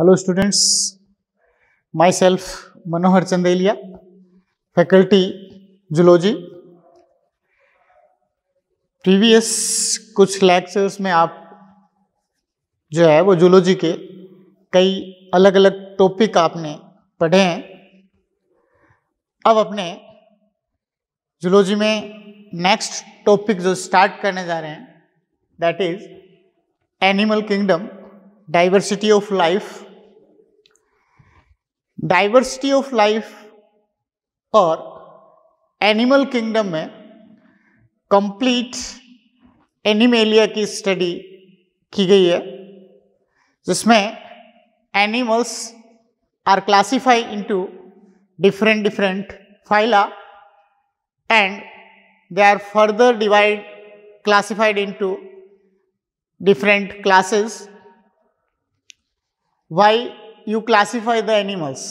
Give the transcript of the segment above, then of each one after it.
Hello students, myself Manohar Chandelia, faculty Zoology. Previous कुछ lectures में आप जो है वो जूलॉजी के कई अलग अलग टॉपिक आपने पढ़े हैं। अब अपने जूलॉजी में नेक्स्ट टॉपिक जो स्टार्ट करने जा रहे हैं that is animal kingdom, diversity of life. Diversity of life और एनिमल किंगडम में कंप्लीट एनिमेलिया की स्टडी की गई है, जिसमें animals are classified into different phyla and they are further classified into different classes. Why you classify the animals?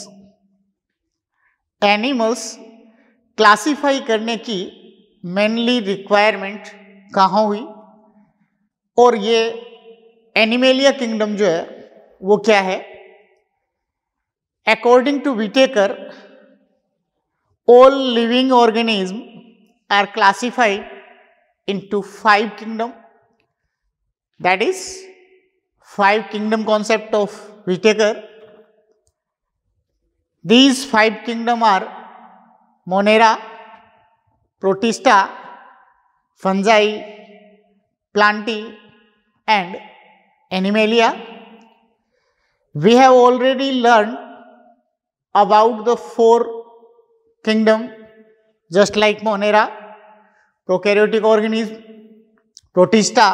Animals classify करने की mainly requirement कहाँ हुई और ये एनिमेलिया किंगडम जो है वो क्या है? According to Whittaker, all living organisms are classified into 5 kingdom, that is 5 kingdom concept of Whitaker. These 5 kingdom are Monera, Protista, Fungi, Plantae and Animalia. We have already learned about the 4 kingdom just like Monera, prokaryotic organism, Protista,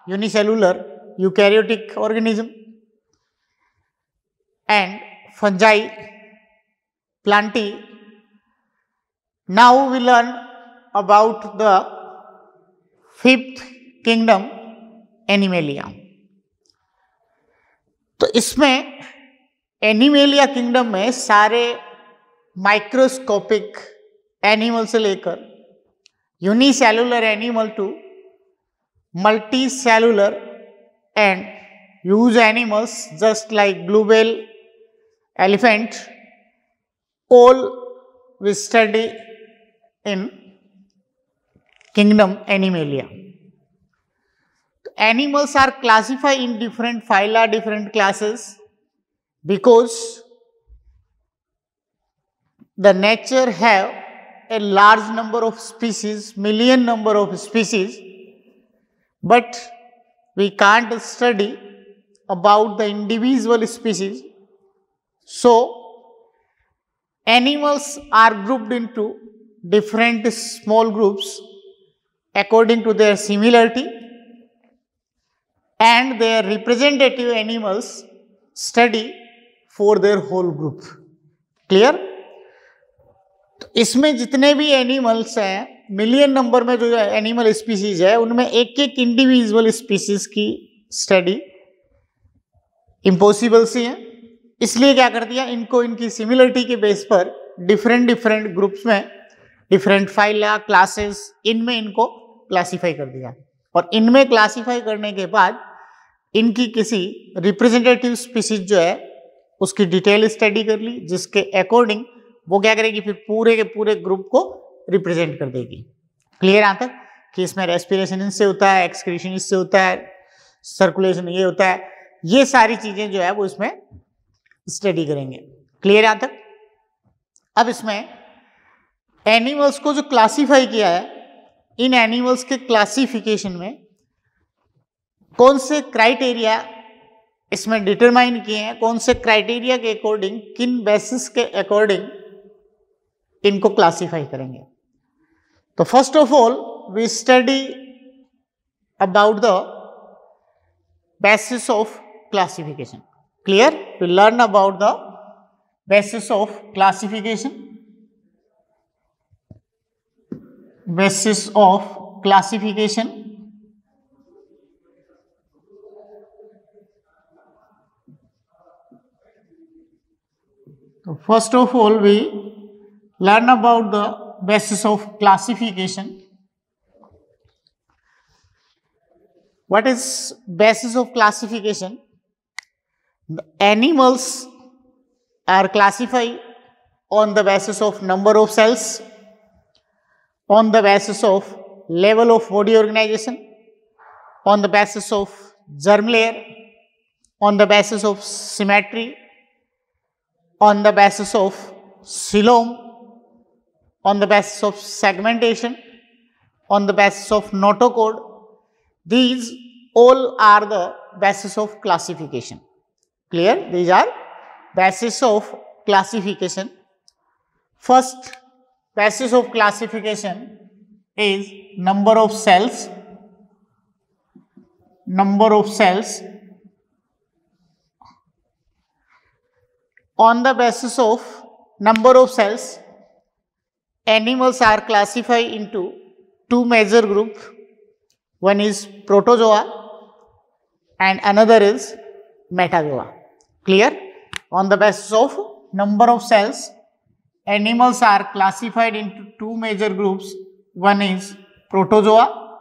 unicellular eukaryotic organism, and fungi, Plantae. Now we learn about the 5th kingdom, Animalia. तो इसमें animalia kingdom में सारे microscopic animal से लेकर unicellular animal to multi cellular and huge animals just like blue whale, elephant, all we study in kingdom Animalia. Animals are classified in different phyla, different classes because the nature have a large number of species, million number of species, but we can't study about the individual species. So animals are grouped into different small groups according to their similarity, and their representative animals study for their whole group. Clear? तो इसमें जितने भी animals हैं, million number में जो animal species है, उनमें एक एक इंडिविजुअल स्पीसीज की स्टडी इम्पॉसिबल सी है. इसलिए क्या कर दिया, इनको इनकी सिमिलरिटी के बेस पर डिफरेंट ग्रुप्स में, डिफरेंट फाइला, क्लासेस, इनमें इनको क्लासीफाई कर दिया. और इनमें क्लासीफाई करने के बाद इनकी किसी रिप्रेजेंटेटिव स्पीसीज जो है उसकी डिटेल स्टडी कर ली, जिसके अकॉर्डिंग वो क्या करेगी, फिर पूरे के पूरे ग्रुप को रिप्रेजेंट कर देगी. क्लियर यहाँ तक कि इसमें रेस्पिरेशन इससे होता है, एक्सक्रीशन इससे होता है, सर्कुलेशन ये होता है, ये सारी चीजें जो है वो इसमें स्टडी करेंगे. क्लियर यहाँ तक? अब इसमें एनिमल्स को जो क्लासीफाई किया है, इन एनिमल्स के क्लासिफिकेशन में कौन से क्राइटेरिया इसमें डिटरमाइन किए हैं, कौन से क्राइटेरिया के अकॉर्डिंग, किन बेसिस के अकॉर्डिंग इनको क्लासिफाई करेंगे. तो first of all we study about the basis of classification. Clear? We learn about the basis of classification. Basis of classification. So first of all we learn about the basis of classification. What is basis of classification? The animals are classified on the basis of number of cells, on the basis of level of body organization, on the basis of germ layer, on the basis of symmetry, on the basis of coelom, on the basis of segmentation, on the basis of notochord. These all are the basis of classification. Clear? These are basis of classification. First basis of classification is number of cells. Number of cells. On the basis of number of cells, animals are classified into two major groups. One is protozoa and another is metazoa. Clear? On the basis of number of cells, animals are classified into two major groups. One is protozoa.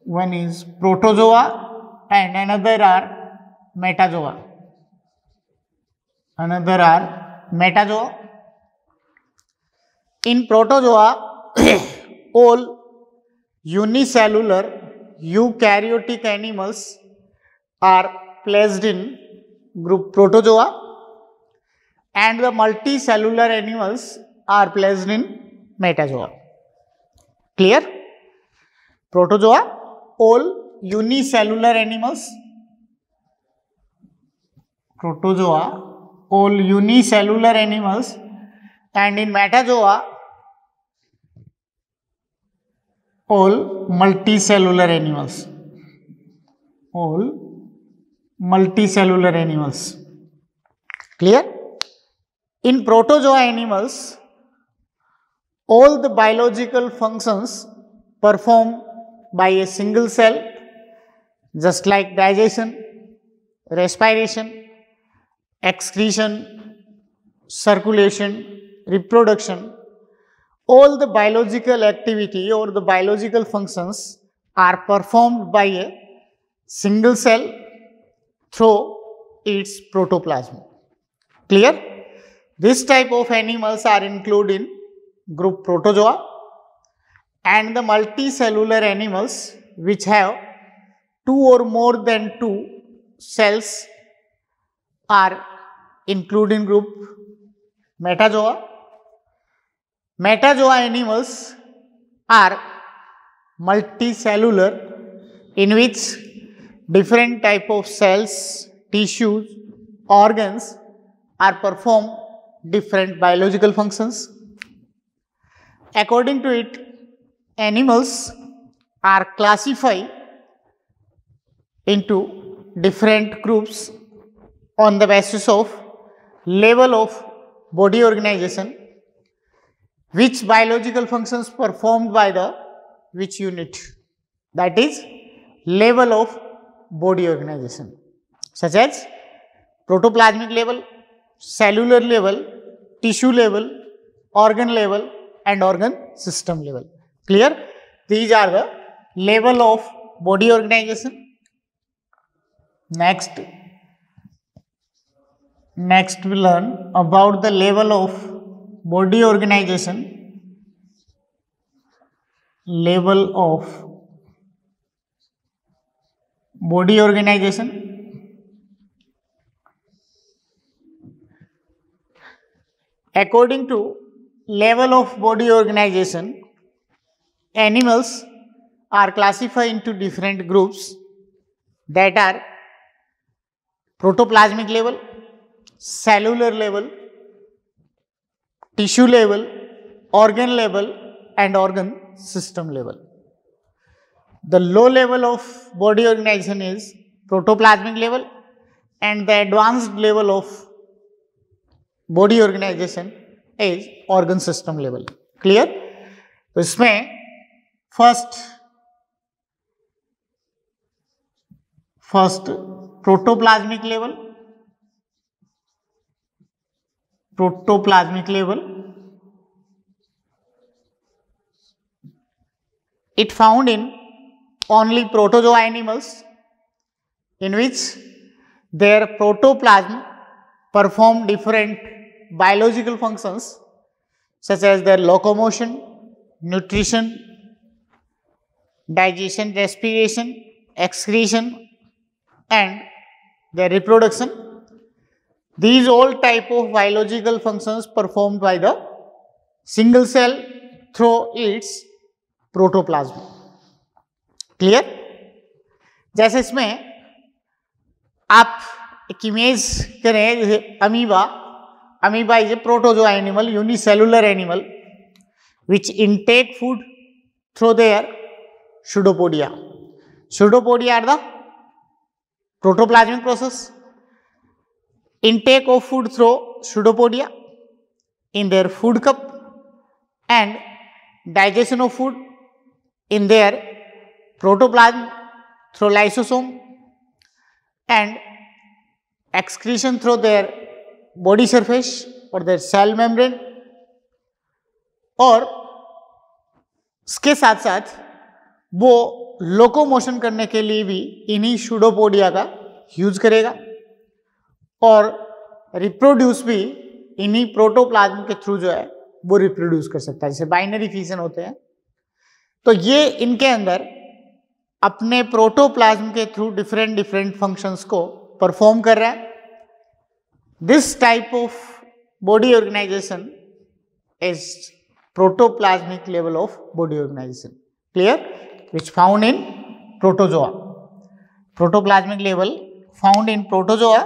One is protozoa and another are metazoa. Another are metazoa. In protozoa, all unicellular eukaryotic animals are placed in group protozoa and the multicellular animals are placed in metazoa. Clear? Protozoa, all unicellular animals. Protozoa, all unicellular animals, and in metazoa, all multicellular animals. All multicellular animals. Clear? In protozoa animals, all the biological functions performed by a single cell, just like digestion, respiration, excretion, circulation, reproduction. All the biological activity or the biological functions are performed by a single cell through its protoplasm. Clear? This type of animals are included in group protozoa, and the multicellular animals which have two or more than two cells are included in group metazoa. Metazoa animals are multicellular, in which different type of cells, tissues, organs are performed different biological functions. According to it, animals are classified into different groups on the basis of level of body organization, which biological functions performed by the which unit, that is level of body organization, such as protoplasmic level, cellular level, tissue level, organ level and organ system level. Clear? These are the level of body organization. Next we learn about the level of body organization. Level of body organization. According to level of body organization, animals are classified into different groups, that are protoplasmic level, cellular level, tissue level, organ level and organ system level. The low level of body organization is protoplasmic level, and the advanced level of body organization is organ system level. Clear? तो इसमें first protoplasmic level, it found in only protozoa animals. in which their protoplasm perform different biological functions such as their locomotion, nutrition, digestion, respiration, excretion, and their reproduction. These all type of biological functions performed by the single cell through its protoplasm. Clear? जैसे इसमें आप एक image करें, जैसे amoeba is a protozoa animal, unicellular animal which intake food through their pseudopodia. Pseudopodia are the protoplasmic process. Intake of food through pseudopodia in their food cup and digestion of food in their protoplasm through lysosome and excretion through their body surface or their cell membrane. और इसके साथ साथ वो locomotion करने के लिए भी इन्हीं pseudopodia का यूज करेगा और रिप्रोड्यूस भी इन्हीं प्रोटोप्लाज्म के थ्रू जो है वो रिप्रोड्यूस कर सकता है, जैसे बाइनरी फिजन होते हैं। तो ये इनके अंदर अपने प्रोटोप्लाज्म के थ्रू डिफरेंट डिफरेंट फंक्शंस को परफॉर्म कर रहा है। This type of body organisation is protoplasmic level of body organisation, clear, which found in protozoa. Protoplasmic level found in protozoa,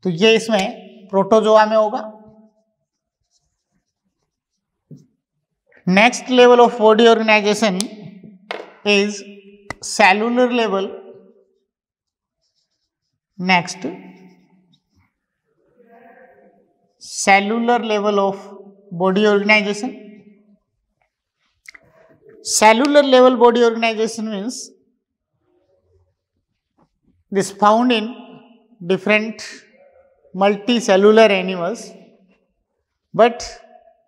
तो ये इसमें प्रोटोजोआ में होगा। Next level of body organisation is cellular level. Next cellular level of body organisation. Cellular level body organization means this found in different multicellular animals, but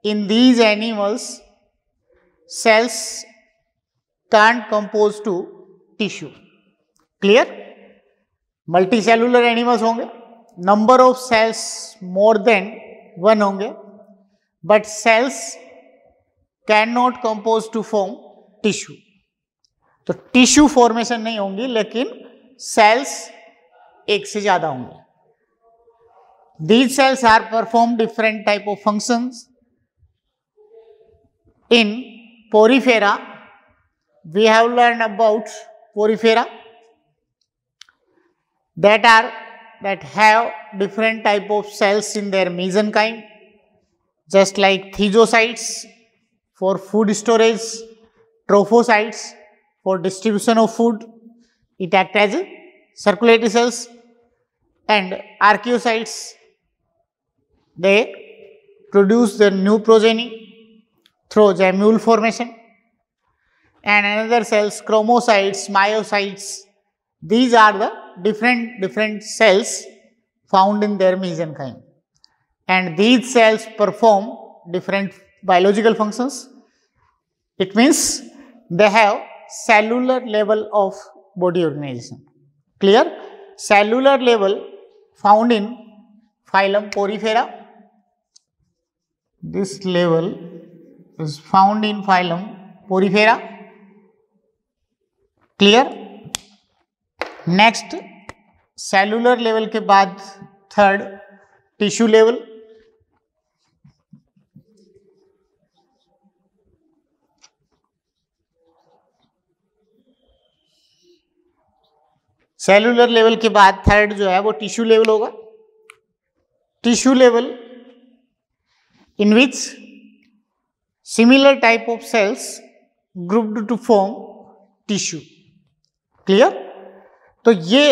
in these animals cells can't compose to tissue. Clear? Multicellular animals होंगे, number of cells more than one होंगे, but cells cannot compose to form tissue. तो tissue formation नहीं होंगी, लेकिन cells एक से ज्यादा होंगे। These cells are perform different type of functions in Porifera. We have learn about Porifera that have different type of cells in their mesenchyme, just like thiocytes for food storage, trophocytes for distribution of food, it act as circulatory cells, and archaeocytes, they produce their new progeny through gemule formation, and another cells, chromocytes, myocytes, these are the different cells found in their mesenchyme, and these cells perform different biological functions. It means they have cellular level of body organization. Clear? Cellular level found in phylum Porifera. This level is found in phylum Porifera. Clear? Next, cellular level के बाद third tissue level. Cellular level के बाद third जो है वो tissue level होगा। Tissue level in which similar type of cells grouped to form tissue. Clear? तो ये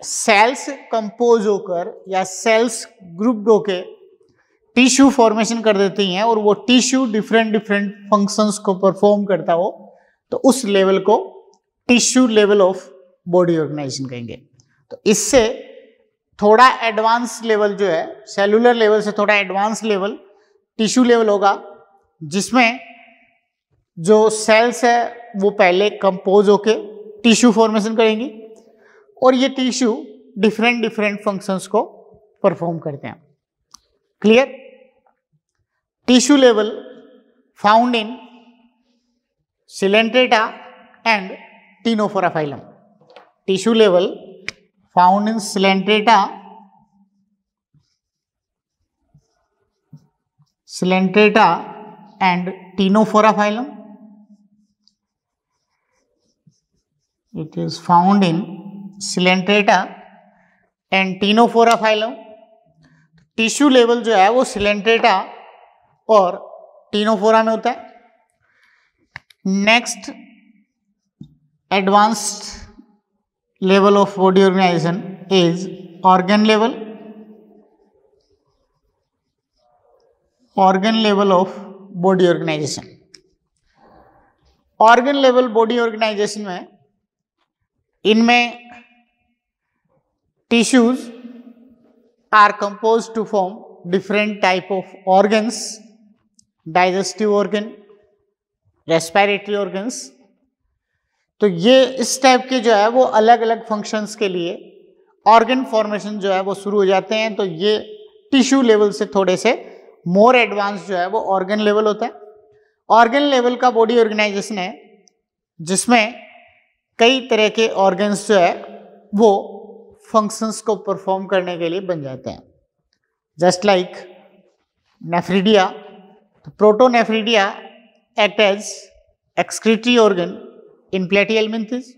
सेल्स कंपोज होकर या सेल्स ग्रुप्ड होकर टिश्यू फॉर्मेशन कर देती हैं और वो टिश्यू डिफरेंट डिफरेंट फंक्शंस को परफॉर्म करता हो, तो उस लेवल को tissue level of body organisation कहेंगे। तो इससे थोड़ा एडवांस लेवल जो है, सेलुलर लेवल से थोड़ा एडवांस लेवल टिश्यू लेवल होगा, जिसमें जो सेल्स है वो पहले कंपोज होके टिश्यू फॉर्मेशन करेंगी और ये टिश्यू डिफरेंट डिफरेंट फंक्शंस को परफॉर्म करते हैं। Clear? Tissue level found in Coelenterata and Ctenophora phylum. Tissue level found in Coelenterata and Ctenophora phylum. It is found in Coelenterata and Ctenophora phylum. Tissue level जो है वो Coelenterata और Ctenophora में होता है। Next advanced level of body organisation is organ level. Organ level of body organisation. Organ level body organisation में इनमें tissues are compose to form different type of organs, digestive organ, respiratory organs. तो ये इस type के जो है वो अलग अलग फंक्शंस के लिए ऑर्गन फॉर्मेशन जो है वो शुरू हो जाते हैं। तो ये टिश्यू लेवल से थोड़े से मोर एडवांस जो है वो ऑर्गन लेवल होता है। ऑर्गन लेवल का बॉडी ऑर्गेनाइजेशन है जिसमें कई तरह के ऑर्गन्स जो है वो फंक्शंस को परफॉर्म करने के लिए बन जाते हैं। Just like nephridia, protonephridia act as excretory organ in platyhelminthes.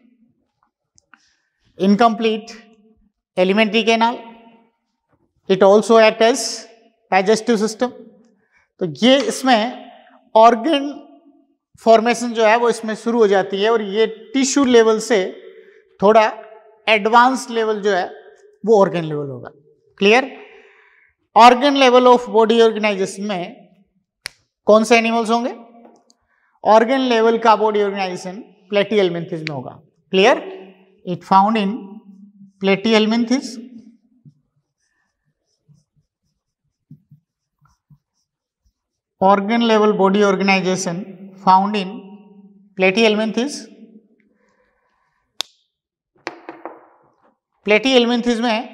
Incomplete alimentary canal, it also act as digestive system. तो ये इसमें ऑर्गन फॉर्मेशन जो है वो इसमें शुरू हो जाती है और ये टिश्यू लेवल से थोड़ा एडवांस लेवल जो है वो ऑर्गन लेवल होगा। Clear? Organ level of body organisation में कौन से एनिमल्स होंगे? ऑर्गन लेवल का बॉडी ऑर्गेनाइजेशन प्लेटीहेल्मिन्थेस में होगा। Clear? It found in Platyhelminthes. Organ level body organisation found in Platyhelminthes. Platyhelminthes में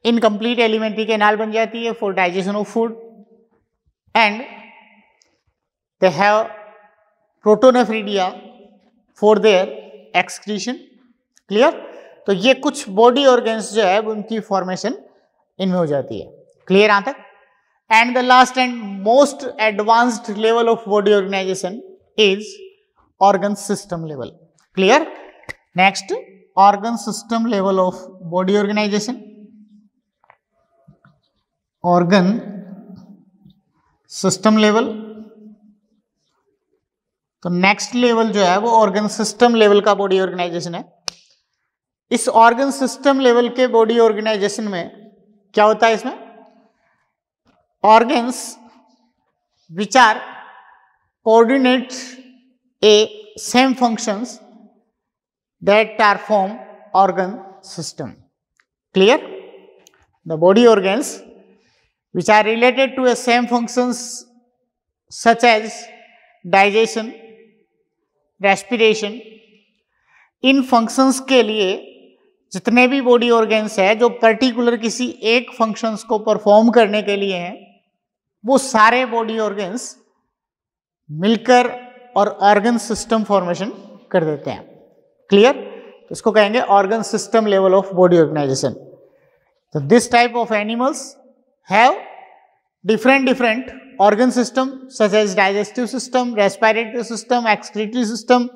इनकम्प्लीट एलिमेंट्री कैनाल बन जाती है for digestion of food and they have protonephridia for their excretion. Clear? तो ये कुछ body organs जो है उनकी फॉर्मेशन इनमें हो जाती है। क्लियर यहां तक? And the last and most advanced level of body organisation is organ system level. Clear? Next, organ system level of body organisation. Organ system level. तो नेक्स्ट लेवल जो है वो ऑर्गन सिस्टम लेवल का body organisation है। इस organ system level के body organisation में क्या होता है? इसमें organs which are coordinate a same functions that are form organ system. Clear? The body organs which are related to a same functions such as digestion, respiration, इन functions के लिए जितने भी बॉडी ऑर्गन्स है जो पर्टिकुलर किसी एक functions को परफॉर्म करने के लिए हैं वो सारे बॉडी ऑर्गन्स मिलकर और ऑर्गन सिस्टम फॉर्मेशन कर देते हैं। क्लियर? तो इसको कहेंगे organ system level of body organisation. तो this type of animals have different organ system such as digestive system, respiratory system, excretory system,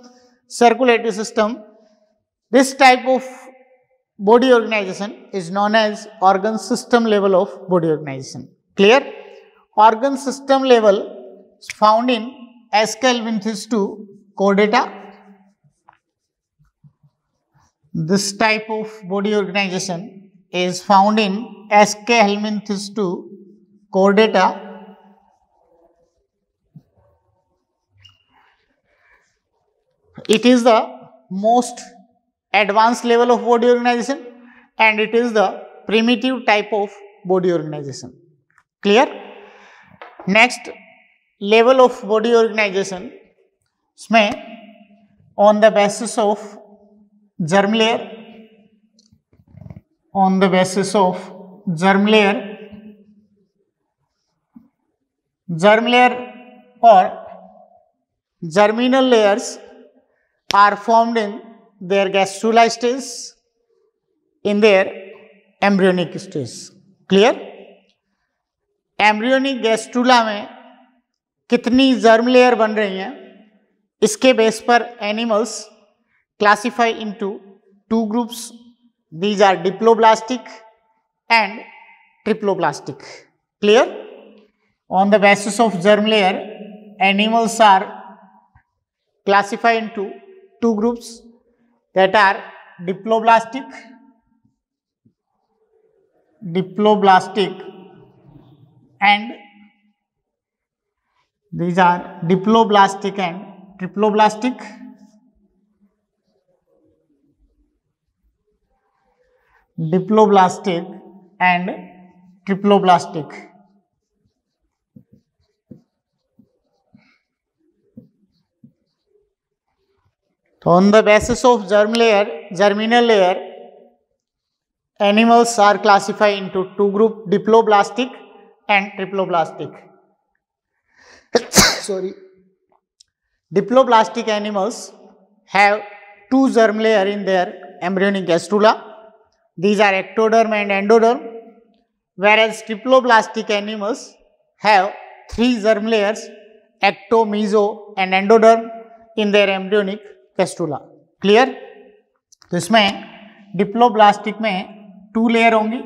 circulatory system. This type of body organization is known as organ system level of body organization. Clear? Organ system level is found in Aschelminthis to Chordata. This type of body organization is found in Aschelminthis to Chordata. It is the most advanced level of body organization and it is the primitive type of body organization. Clear? Next level of body organization इसमें on the basis of germ layer on the basis of germ layer or germinal layers are formed in their gastrula stage, in their embryonic stage. Clear? Embryonic gastrula में कितनी germ layer बन रही हैं, इसके base पर animals classify into two groups. These are diploblastic and triploblastic. Clear? On the basis of germ layer, animals are classified into two groups, that are diploblastic and these are diploblastic and triploblastic. Diploblastic and triploblastic. So on the basis of germinal layer, animals are classified into two groups, diploblastic and triploblastic. Sorry. Diploblastic animals have two germ layers in their embryonic gastrula. These are ectoderm and endoderm, whereas triploblastic animals have three germ layers, ecto, meso and endoderm in their embryonic gastrula. Clear? तो इसमें diploblastic में two layer होंगी,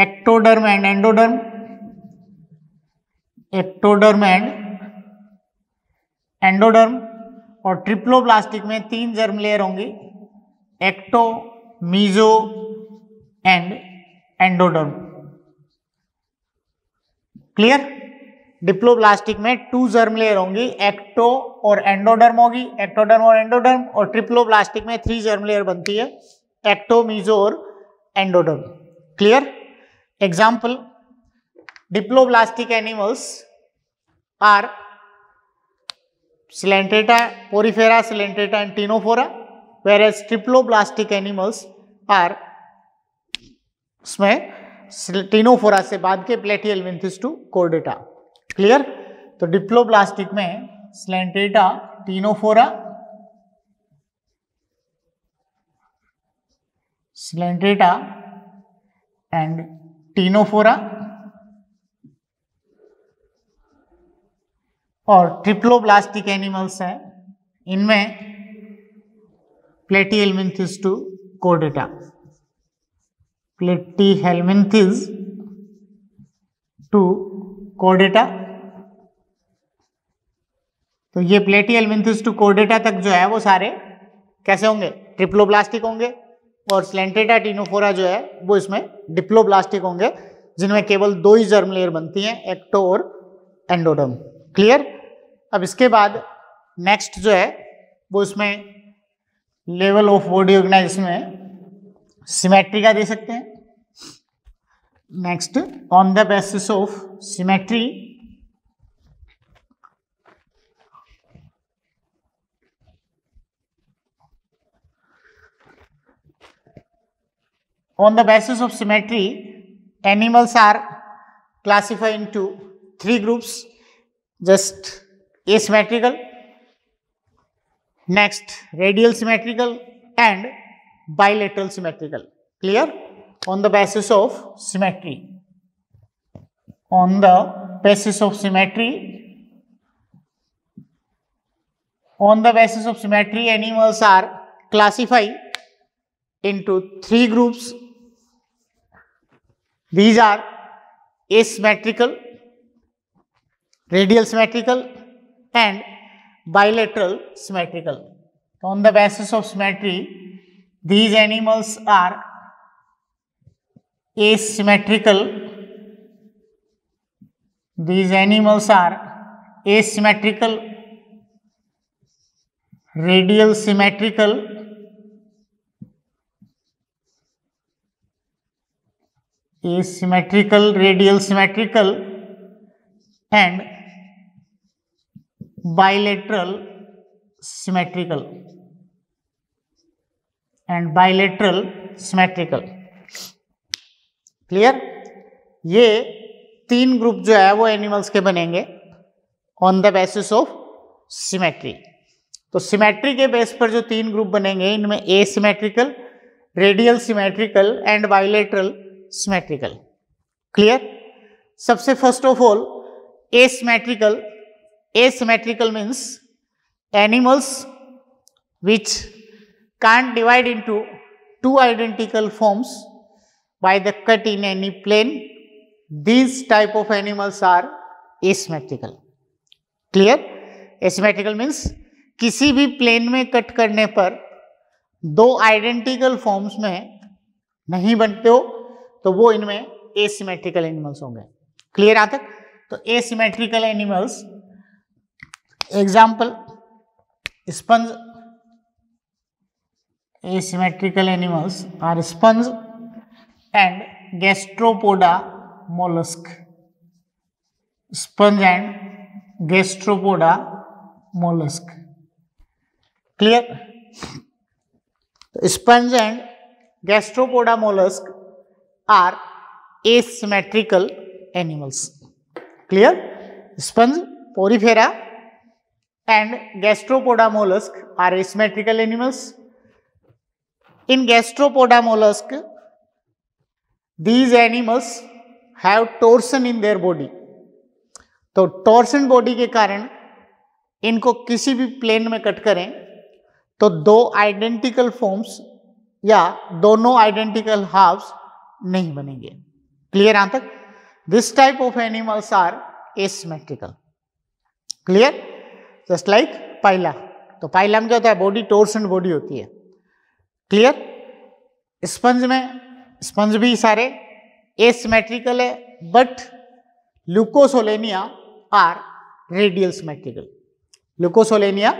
ectoderm and endoderm, ectoderm and endoderm. और triploblastic में तीन germ layer होंगी, ecto, meso and endoderm. Clear? Diploblastic में two germ layer होंगी, एक्टो और एंडोडर्म होगी, एक्टोडर्म और एंडोडर्म. और ट्रिप्लोब्लास्टिक में थ्री जर्म लेयर बनती है, एक्टो, मीजो और endoderm. Clear? Example, diploblastic animals are Coelenterata, Porifera, Coelenterata and Ctenophora, whereas triploblastic animals are इसमें टीनोफोरा से बाद के प्लेटिहेलमिन्थिस टू कोर्डेटा. क्लियर? तो डिप्लोब्लास्टिक में Coelenterata, Ctenophora, Coelenterata and Ctenophora, और ट्रिप्लोब्लास्टिक एनिमल्स हैं, इनमें Platyhelminthes to Chordata. Platyhelminthes to Chordata. तो ये प्लेटिहेलमिन्थिस टू कोर्डेटा तक जो है वो सारे कैसे होंगे? ट्रिप्लोब्लास्टिक होंगे. और सिलेंट्रेटा, टीनोफोरा जो है वो इसमें डिप्लोब्लास्टिक होंगे, जिनमें केवल दो ही जर्म लेयर बनती हैं, एक्टो और एंडोडर्म. क्लियर? अब इसके बाद नेक्स्ट जो है वो इसमें लेवल ऑफ बॉडी ऑर्गेनाइजेशन में सिमेट्री का दे सकते हैं. Next, on the basis of symmetry, on the basis of symmetry, animals are classified into three groups, just asymmetrical, next radial symmetrical and bilateral symmetrical. Clear? On the basis of symmetry, on the basis of symmetry, on the basis of symmetry, animals are classified into three groups. These are asymmetrical, radial symmetrical and bilateral symmetrical. On the basis of symmetry, these animals are asymmetrical. These animals are asymmetrical, radial symmetrical, asymmetrical, radial symmetrical and bilateral symmetrical and bilateral symmetrical. Clear? ये 3 group जो है वो animals के बनेंगे on the basis of symmetry. तो symmetry के base पर जो 3 ग्रुप बनेंगे इनमें asymmetrical, radial symmetrical and bilateral symmetrical. Clear? सबसे first of all asymmetrical. Asymmetrical means animals which can't divide into 2 identical forms by the cut in any plane. These type of animals are asymmetrical. Clear? Asymmetrical means किसी भी plane में cut करने पर 2 identical forms में नहीं बनते हो तो वो इनमें एसिमेट्रिकल एनिमल्स होंगे। क्लियर यहाँ तक? तो asymmetrical animals example sponge. Asymmetrical animals are sponge and gastropoda mollusk. Sponge and gastropoda mollusk. Clear? Sponge and gastropoda mollusk are asymmetrical animals. Clear? Sponge, porifera and gastropoda mollusk are asymmetrical animals. In gastropoda mollusk, these animals have torsion in their body. तो torsion body के कारण इनको किसी भी plane में cut करें तो 2 identical forms या दोनों आइडेंटिकल हाफ्स नहीं बनेंगे। क्लियर यहाँ तक? This type of animals are asymmetrical. Clear? Just like Pila. तो पाइला में क्या होता है? बॉडी टॉर्सन बॉडी होती है। क्लियर? स्पंज में, स्पंज भी सारे एसिमेट्रिकल है but Leucosolenia are radial symmetrical. Leucosolenia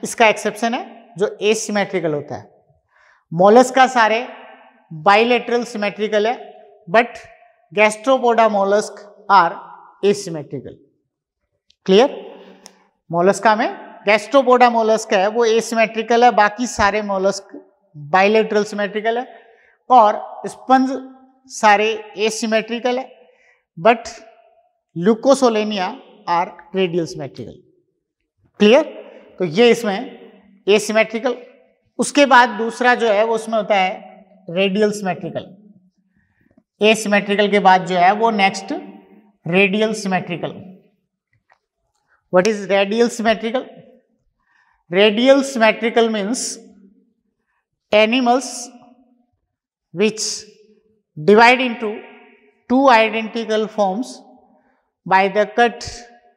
इसका एक्सेप्शन है जो एसिमेट्रिकल होता है। मोलस्क का सारे बाइलेटरल सिमेट्रिकल है but Gastropoda mollusc are asymmetrical. Clear? Mollusca में गैस्ट्रोपोडा मोलस्क है वो एसिमेट्रिकल है, बाकी सारे मोलस्क बाइलेटरल सिमेट्रिकल है और स्पंज सारे एसिमेट्रिकल है but Leucosolenia are radial symmetrical. Clear? तो ये इसमें एसिमेट्रिकल। उसके बाद दूसरा जो है वो उसमें होता है रेडियल सिमेट्रिकल। एसिमेट्रिकल के बाद जो है वो next radial symmetrical. What is radial symmetrical? Radial symmetrical means animals which divide into 2 identical forms by the cut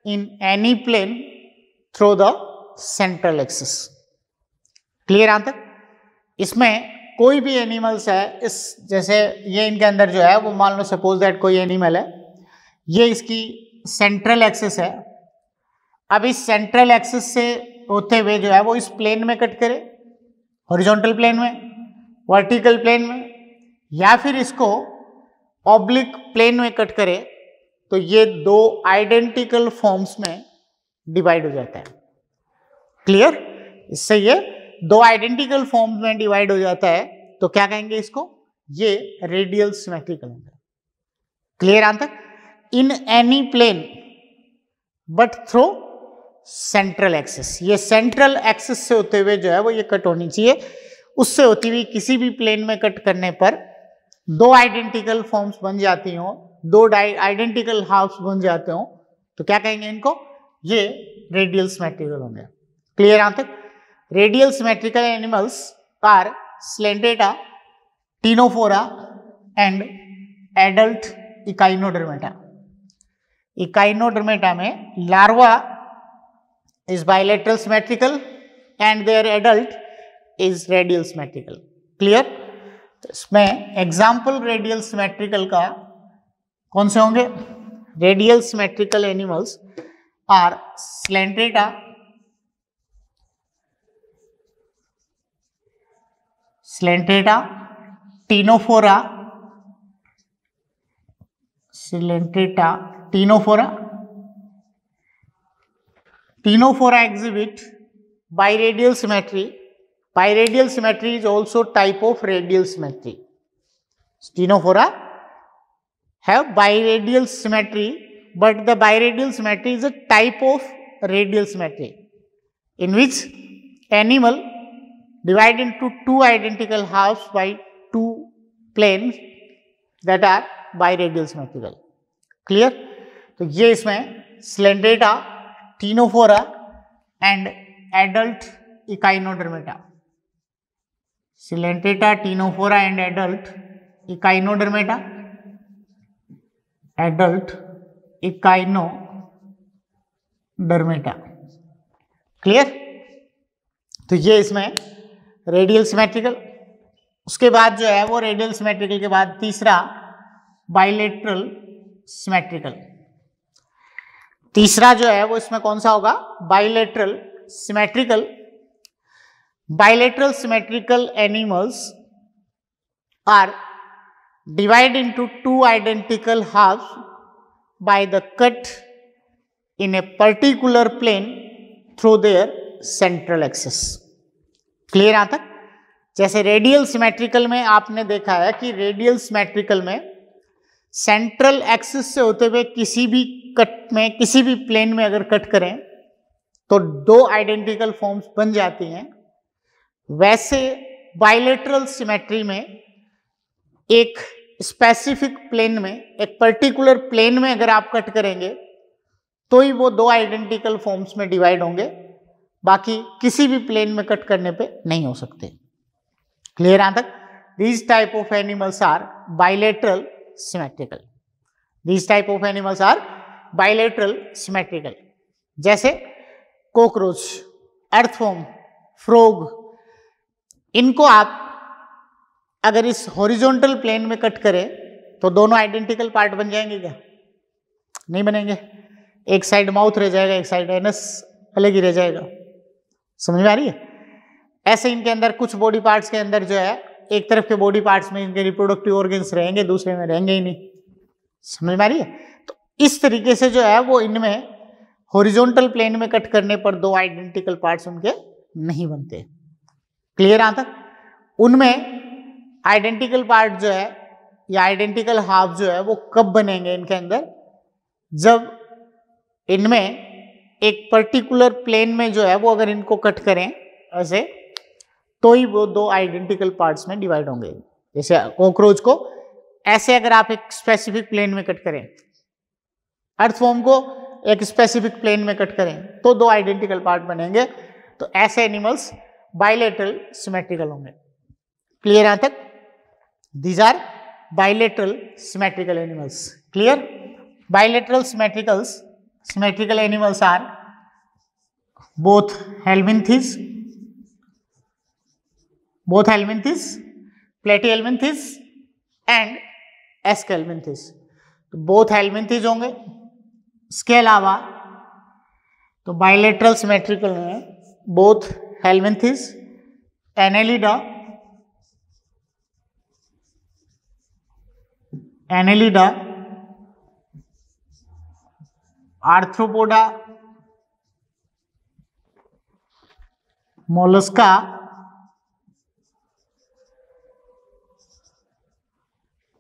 in any plane through the central axis. Clear यहाँ तक? इसमें कोई भी एनिमल्स है, इस जैसे ये इनके अंदर जो है वो मान लो सपोज दैट कोई एनिमल है, ये इसकी सेंट्रल एक्सिस है। अब इस सेंट्रल एक्सिस से होते हुए जो है वो इस प्लेन में कट करे, हॉरिजॉन्टल प्लेन में, वर्टिकल प्लेन में, या फिर इसको ऑब्लिक प्लेन में कट करे तो ये 2 आइडेंटिकल फॉर्म्स में डिवाइड हो जाता है। क्लियर? इससे ये 2 आइडेंटिकल फॉर्म्स में डिवाइड हो जाता है तो क्या कहेंगे इसको? ये रेडियल सिमेट्रिकल होगा। क्लियर यहाँ तक? In any plane but through central axis. ये सेंट्रल एक्सिस से होते हुए जो है वो ये कट होनी चाहिए। उससे होती हुई किसी भी प्लेन में कट करने पर 2 आइडेंटिकल फॉर्म्स बन जाती हों, 2 आइडेंटिकल हाफ्स बन जाते हों तो क्या कहेंगे इनको? ये रेडियल सिमेट्रिकल होंगे। क्लियर यहाँ तक? Radial symmetrical animals are Coelenterata, Ctenophora and adult Echinodermata. Echinodermata में larva is bilateral symmetrical and their adult is radial symmetrical. Clear? इसमें एग्जाम्पल रेडियल सिमेट्रिकल का कौन से होंगे? Radial symmetrical animals are Coelenterata, Ctenophora, Ctenophora exhibit biradial symmetry. Biradial symmetry is also type of radial symmetry. Ctenophora have biradial symmetry, but the biradial symmetry is a type of radial symmetry in which animal divide into two identical halves by two planes that are biradial symmetrical. Clear? तो ये इसमें Coelenterata, Ctenophora and adult Echinodermata, Coelenterata, Ctenophora and adult Echinodermata, adult Echinodermata. Clear? तो ये इसमें radial symmetrical. उसके बाद जो है वो रेडियल सिमेट्रिकल के बाद तीसरा बाइलेटरल सिमेट्रिकल। तीसरा जो है वो इसमें कौन सा होगा? Bilateral symmetrical. Bilateral symmetrical animals are divide into two identical halves by the cut in a particular plane through their central axis. Clear यहां तक? जैसे रेडियल सिमेट्रिकल में आपने देखा है कि रेडियल सिमेट्रिकल में सेंट्रल एक्सिस से होते हुए किसी भी कट में, किसी भी प्लेन में अगर कट करें तो दो आइडेंटिकल फॉर्म्स बन जाती हैं। वैसे बाइलेटरल सिमेट्री में एक स्पेसिफिक प्लेन में, एक पर्टिकुलर प्लेन में अगर आप कट करेंगे तो ही वो दो आइडेंटिकल फॉर्म्स में डिवाइड होंगे, बाकी किसी भी प्लेन में कट करने पे नहीं हो सकते। क्लियर यहां तक? These type of animals are bilateral symmetrical. These type of animals are bilateral symmetrical. जैसे कॉकरोच, अर्थवॉर्म, फ्रॉग, इनको आप अगर इस हॉरिजॉन्टल प्लेन में कट करें तो दोनों आइडेंटिकल पार्ट बन जाएंगे क्या? नहीं बनेंगे। एक साइड माउथ रह जाएगा, एक साइड एनस अलग ही रह जाएगा। समझ में आ रही है? ऐसे इनके अंदर कुछ बॉडी पार्ट्स के अंदर जो है एक तरफ के बॉडी पार्ट्स में इनके रिप्रोडक्टिव ऑर्गन्स रहेंगे, दूसरे में रहेंगे ही नहीं। समझ में आ रही है? तो इस तरीके से जो है वो इनमें हॉरिजॉन्टल प्लेन में कट करने पर दो आइडेंटिकल पार्ट्स उनके नहीं बनते। क्लियर यहां तक? उनमें आइडेंटिकल पार्ट जो है या आइडेंटिकल हाफ जो है वो कब बनेंगे इनके अंदर? जब इनमें एक पर्टिकुलर प्लेन में जो है वो अगर इनको कट करें ऐसे तो ही वो दो आइडेंटिकल पार्ट्स में डिवाइड होंगे। जैसे कॉकरोच को ऐसे अगर आप एक स्पेसिफिक प्लेन में कट करें, अर्थवॉर्म को एक स्पेसिफिक प्लेन में कट करें तो दो आइडेंटिकल पार्ट बनेंगे। तो ऐसे एनिमल्स बाइलेटरल सिमेट्रिकल होंगे। क्लियर यहां तक? These are bilateral symmetrical animals. Clear? Bilateral symmetrical animals are both helminthes, platyhelminthes and aschelminthes. तो both helminthes होंगे। इसके अलावा तो bilateral symmetrical में both helminthes, annelida, Arthropoda, Mollusca,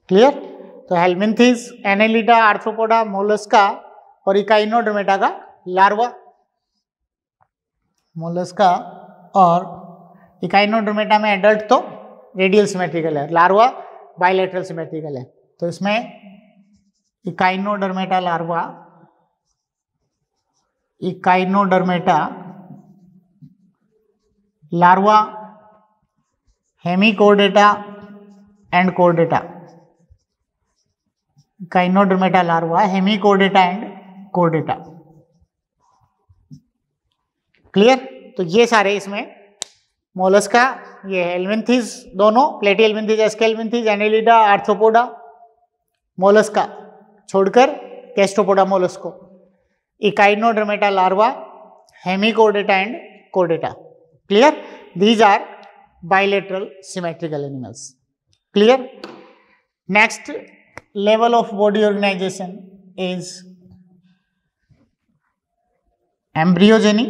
clear? तो हेलमिंथिस, एनेलिडा, आर्थ्रोपोडा, मोलस्का और इकाइनोडर्मेटा का लार्वा। मोलस्का और इकाइनोडर्मेटा में एडल्ट तो रेडियल सिमेट्रिकल है, लार्वा बाइलेटरल सिमेट्रिकल है। तो इसमें Echinodermata larva, Hemichordata and Chordata, Echinodermata larva, Hemichordata and Chordata. Clear? तो ये सारे इसमें मोलस्का, ये हेलमिंथिस दोनों, Platyhelminthes, Aschelminthes, Annelida, Arthropoda, Mollusca छोड़कर गैस्ट्रोपोडा मोलस्को, Echinodermata larva, Hemichordata and Chordata. Clear? These are bilateral symmetrical animals. Clear? Next level of body organization is embryogeny.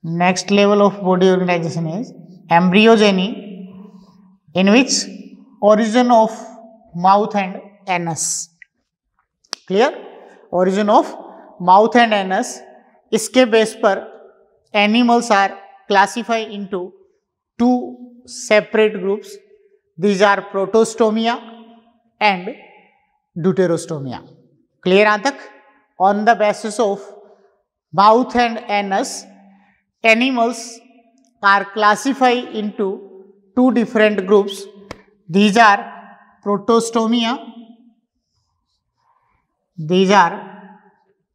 Next level of body organization is embryogeny, in which origin of mouth and anus. Clear? Origin of mouth and anus, इसके base पर animals are classified into two separate groups. These are protostomia and deuterostomia. Clear यहाँ तक? On the basis of mouth and anus, animals are classified into two different groups. These are protostomia. These are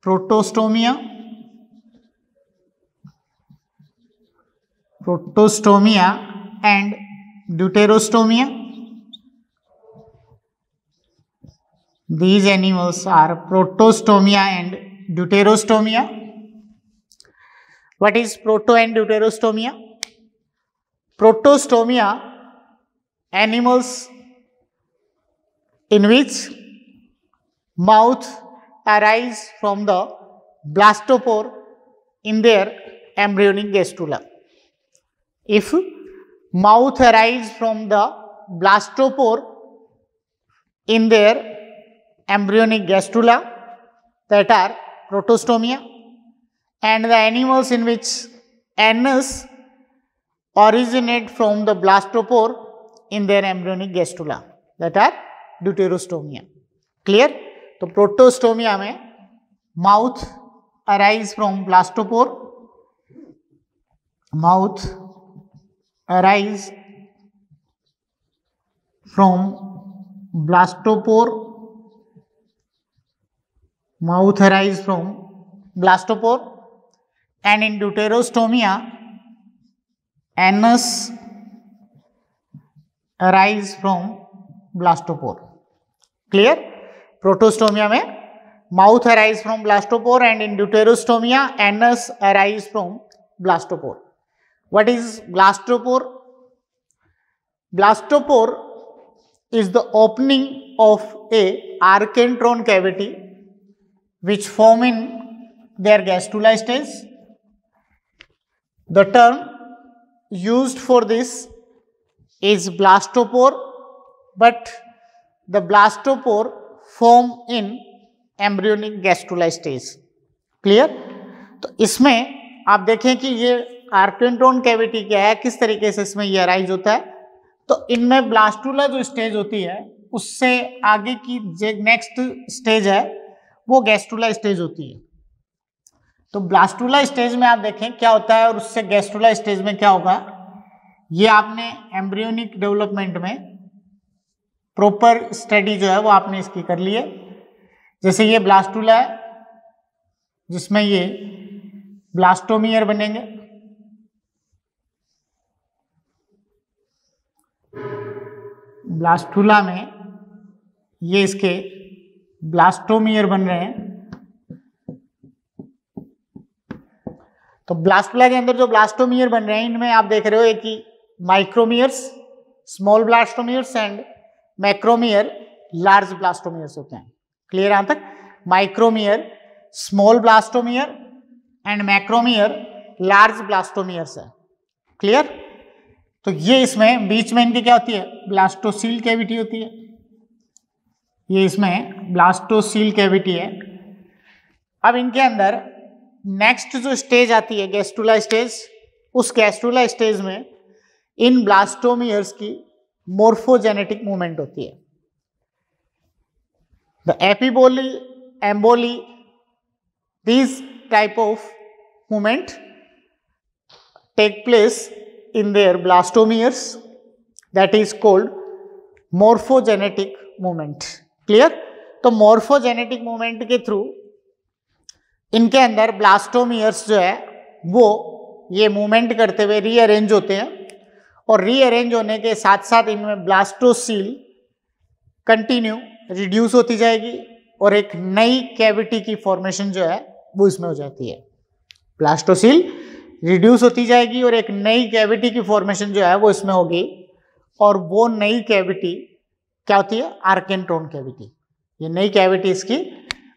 protostomia. Protostomia and deuterostomia. These animals are protostomia and deuterostomia. What is proto and deuterostomia? Protostomia, animals in which mouth arise from the blastopore in their embryonic gastrula. If mouth arise from the blastopore in their embryonic gastrula, that are protostomia, and the animals in which anus originate from the blastopore in their embryonic gastrula, that are deuterostomia. Clear? तो protostomia में mouth arise from blastopore, mouth arise from blastopore, mouth arise from blastopore, and in deuterostomia anus arise from blastopore. Clear? Protostomia में mouth arise from blastopore and in deuterostomia anus arise from blastopore. What is blastopore? Blastopore is the opening of a archenteron cavity which form in their gastrula stage. The term used for this is blastopore, but the blastopore form in embryonic gastrula stage. Clear? तो इसमें आप देखें कि ये आर्केंट्रोन cavity क्या है, किस तरीके से इसमें ये अराइज होता है. तो इनमें ब्लास्टुला जो स्टेज होती है उससे आगे की जो नेक्स्ट स्टेज है वो गैस्ट्रुला स्टेज होती है. तो ब्लास्टुला स्टेज में आप देखें क्या होता है और उससे गैस्ट्रुला स्टेज में क्या होगा, ये आपने एम्ब्रियोनिक डेवलपमेंट में प्रॉपर स्टडी जो है वो आपने इसकी कर ली है. जैसे ये ब्लास्टुला है जिसमें ये ब्लास्टोमियर बनेंगे, ब्लास्टुला में ये इसके ब्लास्टोमियर बन रहे हैं. तो ब्लास्टुला के अंदर जो ब्लास्टोमियर बन रहे हैं इनमें आप देख रहे हो एक ही micromeres, small blastomeres and macromere, large blastomeres होते हैं. क्लियर यहां तक? Micromere, small blastomere and macromere, large blastomeres है. क्लियर? तो ये इसमें बीच में इनकी क्या होती है, ब्लास्टोसील कैविटी होती है. ये इसमें ब्लास्टोसील कैविटी है. अब इनके अंदर नेक्स्ट जो स्टेज आती है गैस्ट्रुला स्टेज, उस गैस्ट्रुला स्टेज में इन ब्लास्टोमियर्स की मोर्फोजेनेटिक मूवमेंट होती है. The epiboly, emboly, these type of movement take place in their blastomeres, that is called morphogenetic movement. Clear? तो morphogenetic movement के थ्रू इनके अंदर ब्लास्टोमियर्स जो है वो ये मूवमेंट करते हुए रीअरेंज होते हैं और रीअरेंज होने के साथ साथ इनमें ब्लास्टोसील कंटिन्यू रिड्यूस होती जाएगी और एक नई कैविटी की फॉर्मेशन जो है वो इसमें हो जाती है. ब्लास्टोसील रिड्यूस होती जाएगी और एक नई कैविटी की फॉर्मेशन जो है वो इसमें होगी और वो नई कैविटी क्या होती है, आर्केंट्रोन कैविटी. ये नई कैविटी इसकी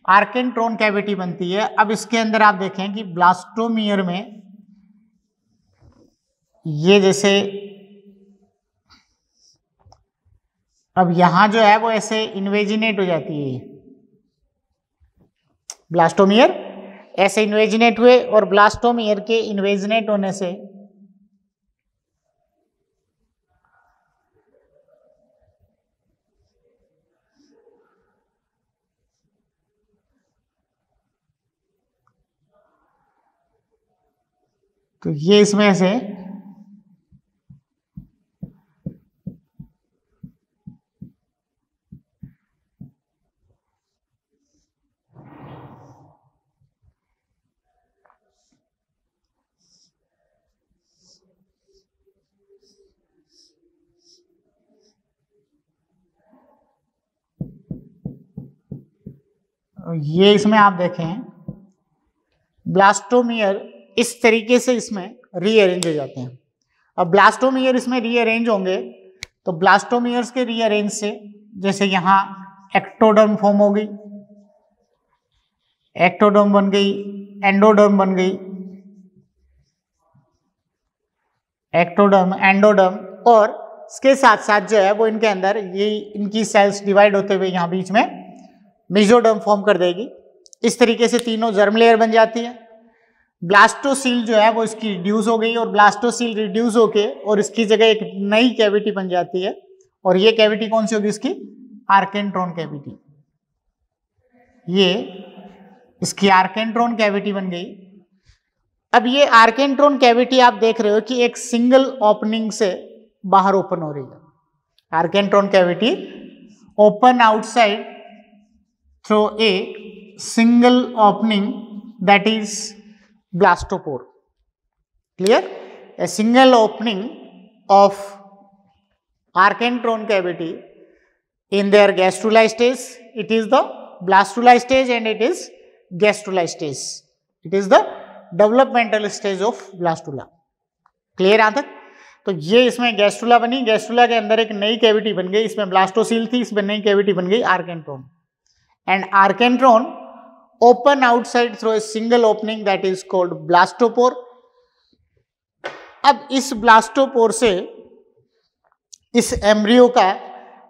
आर्केंट्रोन कैविटी बनती है. अब इसके अंदर आप देखें कि ब्लास्टोमियर में ये जैसे अब यहां जो है वो ऐसे इन्वेजिनेट हो जाती है, ब्लास्टोमियर ऐसे इन्वेजिनेट हुए और ब्लास्टोमियर के इन्वेजिनेट होने से तो ये इसमें से ये इसमें आप देखें ब्लास्टोमियर इस तरीके से इसमें रीअरेंज हो जाते हैं। अब ब्लास्टोमियर इसमें रीअरेंज होंगे तो ब्लास्टोमियर्स के रीअरेंज से जैसे यहां एक्टोडर्म फॉर्म हो गई, एक्टोडर्म बन गई, एंडोडर्म बन गई, एक्टोडर्म, एंडोडर्म, और इसके साथ साथ जो है वो इनके अंदर ये इनकी सेल्स डिवाइड होते हुए यहां बीच में मेसोडर्म फॉर्म कर देगी। इस तरीके से तीनों जर्म लेयर बन जाती है। ब्लास्टोसील जो है वो इसकी रिड्यूस हो गई और ब्लास्टोसील रिड्यूस होके और इसकी जगह एक नई कैविटी बन जाती है और ये कैविटी कौन सी होगी इसकी? आर्केंट्रॉन कैविटी। ये इसकी आर्केंट्रॉन कैविटी बन गई। अब ये आर्केंट्रॉन कैविटी आप देख रहे हो कि एक सिंगल ओपनिंग से बाहर ओपन हो रही है। Archenteron cavity open outside through a single opening that is blastopore. Clear? A single opening of archenteron cavity in their gastruli stage, it is the blastuli stage and it is gastruli stage. It is the developmental stage of blastula. Clear यहाँ तक? तो ये इसमें gastrula बनी, gastrula के अंदर एक नई कैविटी बन गई, इसमें ब्लास्टोसील थी, इसमें नई कैविटी बन गई आर्केंट्रॉन, and आर्केंट्रॉन open outside through a single opening that is called blastopore. अब इस ब्लास्टोपोर से इस एम्ब्रियो का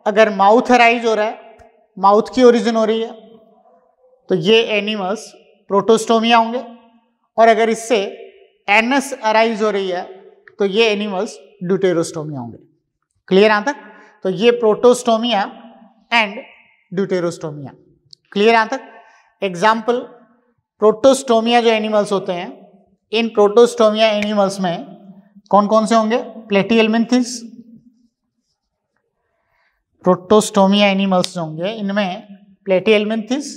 अगर माउथ अराइज हो रहा है, माउथ की ओरिजिन हो रही है, तो ये एनिमल्स प्रोटोस्टोमिया होंगे, और अगर इससे एनस अराइज हो रही है तो ये एनिमल्स ड्यूटेरोस्टोमिया होंगे। क्लियर यहां तक? तो ये प्रोटोस्टोमिया एंड ड्यूटेरोस्टोमिया। क्लियर यहां तक? एग्जाम्पल, प्रोटोस्टोमिया जो एनिमल्स होते हैं, इन प्रोटोस्टोमिया एनिमल्स में कौन कौन से होंगे? प्लेटिहेल्मिन्थिस। प्रोटोस्टोमिया एनिमल्स जो होंगे इनमें प्लेटिहेल्मिन्थिस,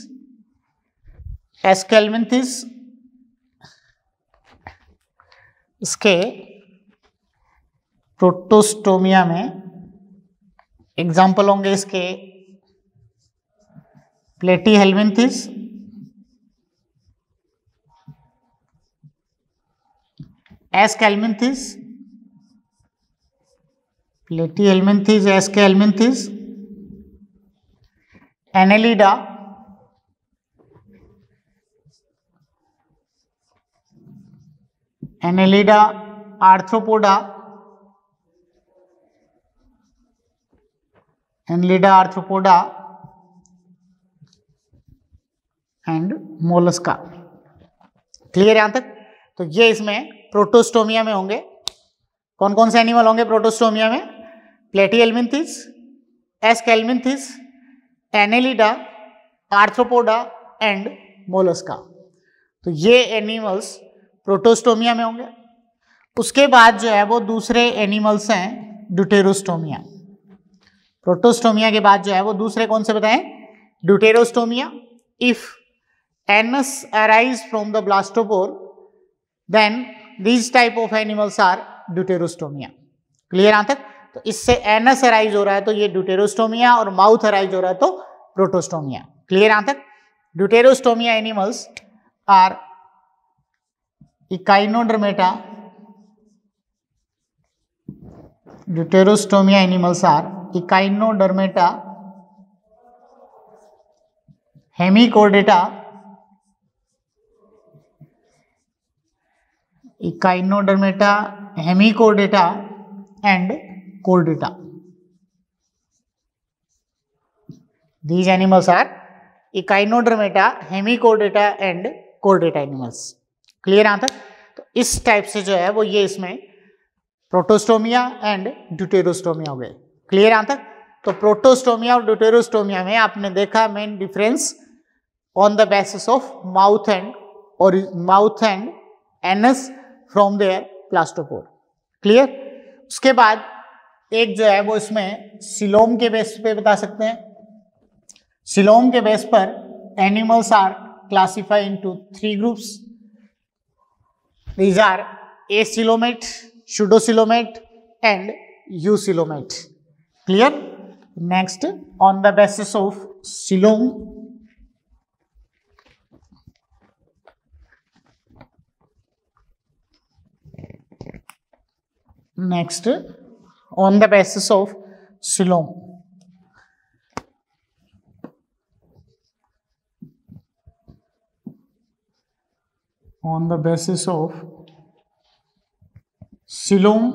एस्केल्मिन्थिस, इसके प्रोटोस्टोमिया में एग्जाम्पल होंगे इसके Platyhelminthes, Aschelminthes, Platyhelminthes, Aschelminthes, Annelida, Annelida, Arthropoda, Annelida, Arthropoda and Mollusca. Clear यहां तक? तो ये इसमें प्रोटोस्टोमिया में होंगे। कौन कौन से एनिमल होंगे प्रोटोस्टोमिया में? प्लेटिहेल्मिन्थिस, Aschelminthes, Annelida, Arthropoda and Mollusca. तो ये एनिमल्स प्रोटोस्टोमिया में होंगे। उसके बाद जो है वो दूसरे एनिमल्स हैं ड्यूटेरोस्टोमिया। प्रोटोस्टोमिया के बाद जो है वो दूसरे कौन से बताएं? Deuterostomia. If anus arise from the blastopore then these type of animals are deuterostomia. Clear यहां तक? तो इससे एनस अराइज हो रहा है तो ये ड्यूटेरोस्टोमिया, और माउथ अराइज हो रहा है तो प्रोटोस्टोमिया। क्लियर यहां तक? Deuterostomia animals are Echinodermata, Deuterostomia animals are Echinodermata, Hemichordata, Echinodermata, Hemichordata and Chordata. These animals are Echinodermata, Hemichordata and Chordata animals. Clear answer? तो इस टाइप से जो है वो ये इसमें प्रोटोस्टोमिया एंड ड्यूटेरोस्टोमिया हो गए. Clear answer? तो प्रोटोस्टोमिया और ड्यूटेरोस्टोमिया में आपने देखा main difference on the basis of mouth and anus from their blastopore. Clear? उसके बाद एक जो है वो इसमें सिलोम के बेस पे बता सकते हैं. सिलोम के बेस पर animals are classified into 3 groups. These are Acoelomate, Pseudocoelomate and Eucoelomate. Clear? Next, on the basis of coelom, next on the basis of coelom, on the basis of coelom,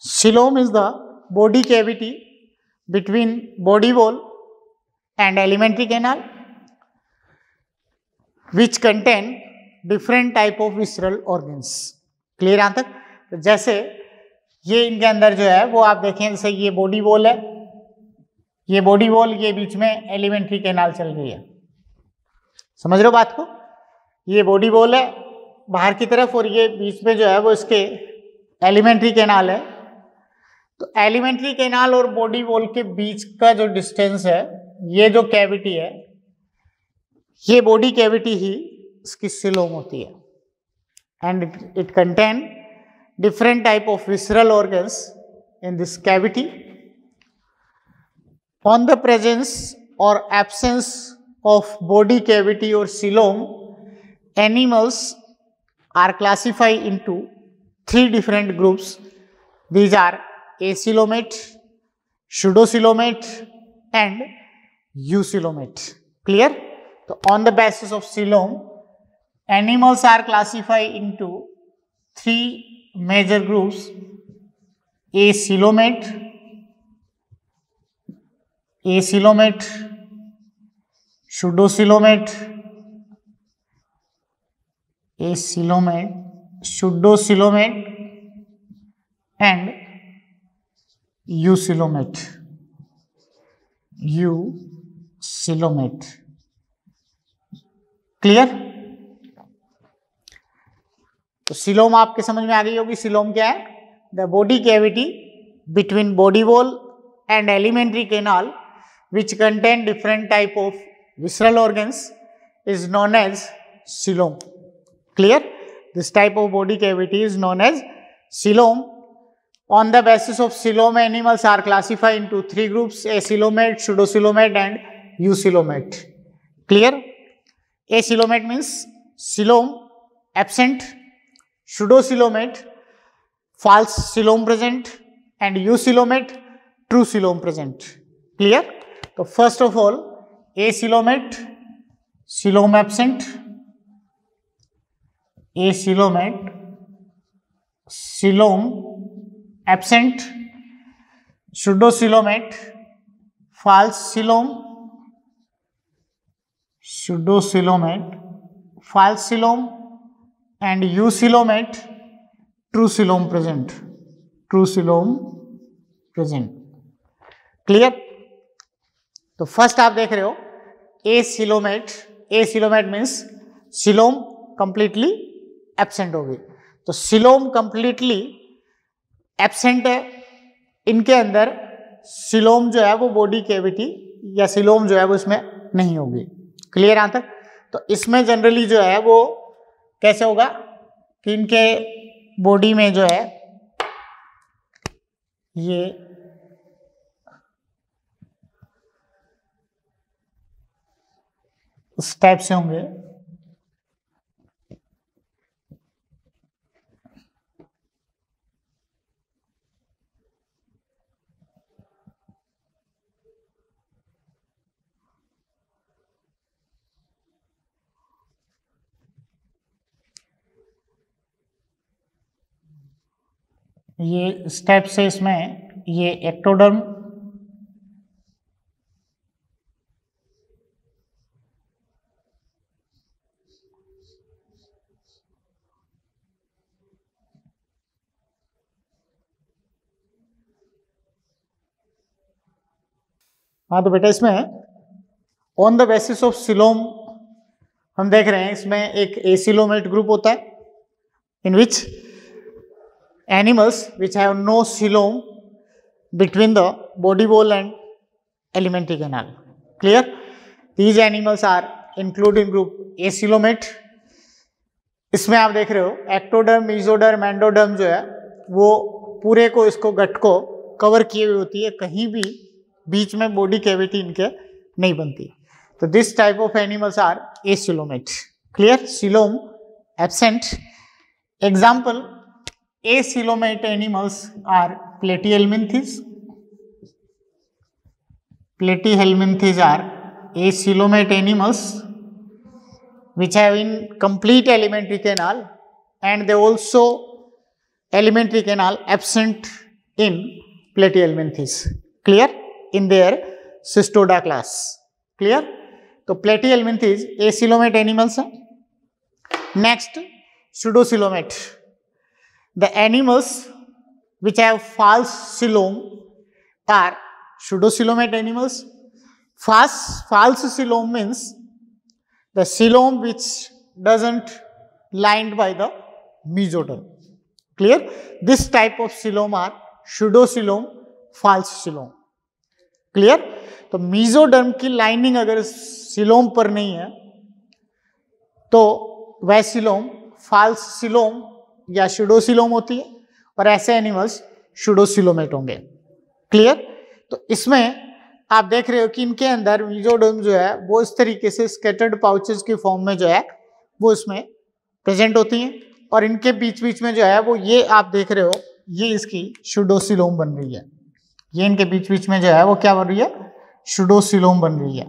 coelom is the body cavity between body wall and alimentary canal which contain different type of visceral organs. Clear answer? तो जैसे ये इनके अंदर जो है वो आप देखें, जैसे ये बॉडी वॉल है, ये बॉडी वॉल, ये बीच में एलिमेंट्री कैनाल चल रही है. समझ रहे हो बात को? ये बॉडी वॉल है बाहर की तरफ और ये बीच में जो है वो इसके एलिमेंट्री कैनाल है. तो एलिमेंट्री कैनाल और बॉडी वॉल के बीच का जो डिस्टेंस है, ये जो कैविटी है, ये बॉडी कैविटी ही इसकी सिलोम होती है. And it contain different type of visceral organs in this cavity. On the presence or absence of body cavity or coelom, animals are classified into 3 different groups. These are Acoelomate, Pseudocoelomate and Eucoelomate. Clear? So on the basis of coelom, animals are classified into 3 major groups: Acoelomate, Pseudocoelomate, Pseudocoelomate and Eucoelomate. Clear? तो coelom आपके समझ में आ गई होगी. Coelom क्या है? The body cavity between body wall and alimentary canal which contain different type of visceral organs is known as coelom. Clear? This type of body cavity is known as coelom. On the basis of coelom, animals are classified into 3 groups: Acoelomate, Pseudocoelomate and Eucoelomate. Clear? Acoelomate means coelom absent, Pseudocoelomate false coelom present and Eucoelomate true coelom present. Clear? So first of all, Acoelomate, coelom absent, Acoelomate, coelom absent, Pseudocoelomate, false coelom, Pseudocoelomate, false coelom and Eucoelomate, true coelom present. True coelom present. Clear? तो first आप देख रहे हो Acoelomate. Acoelomate means coelom completely absent होगी. तो coelom completely absent है, इनके अंदर सिलोम जो है वो बॉडी कैविटी या सिलोम जो है वो इसमें नहीं होगी. Clear answer? तो इसमें जनरली जो है वो कैसे होगा कि इनके बॉडी में जो है ये इस टाइप से होंगे. ये स्टेप से इसमें ये एक्टोडर्म, हाँ तो बेटा इसमें on the basis of coelom हम देख रहे हैं, इसमें एक एसिलोमेट ग्रुप होता है इन विच animals which have no coelom between the body wall and alimentary canal. Clear? These animals are included in group acoelomate. इसमें आप देख रहे हो एक्टोडर्म, मेसोडर्म, एंडोडर्म जो है वो पूरे को इसको गट को कवर किए हुए होती है, कहीं भी बीच में बॉडी कैविटी इनके नहीं बनती. तो this type of animals are acoelomate. Clear? Coelom absent. Example, acoelomate animals are platyhelminthes. Platyhelminthes are acoelomate animals which have incomplete alimentary canal, and they also alimentary canal absent in platyhelminthes. Clear? In their cystoda class. Clear? तो platyhelminthes acoelomate animals हैं. Next, pseudocoelomate. The animals which have false coelom are pseudocoelomate animals. False coelom means the coelom which doesn't lined by the mesoderm. Clear? This type of coelom are pseudocoelom, false coelom. Clear? तो mesoderm की lining अगर coelom पर नहीं है तो वह coelom false coelom या pseudocoelom होती है, और ऐसे एनिमल्स pseudocoelomate होंगे. क्लियर? तो इसमें आप देख रहे हो कि इनके अंदर मेसोडर्म जो है वो इस तरीके से स्कैटर्ड पाउचेस की फॉर्म में जो है वो इसमें प्रेजेंट होती हैं, और इनके बीच बीच में जो है वो ये आप देख रहे हो ये इसकी pseudocoelom बन रही है. ये इनके बीच बीच में जो है वो क्या बन रही है? pseudocoelom बन रही है.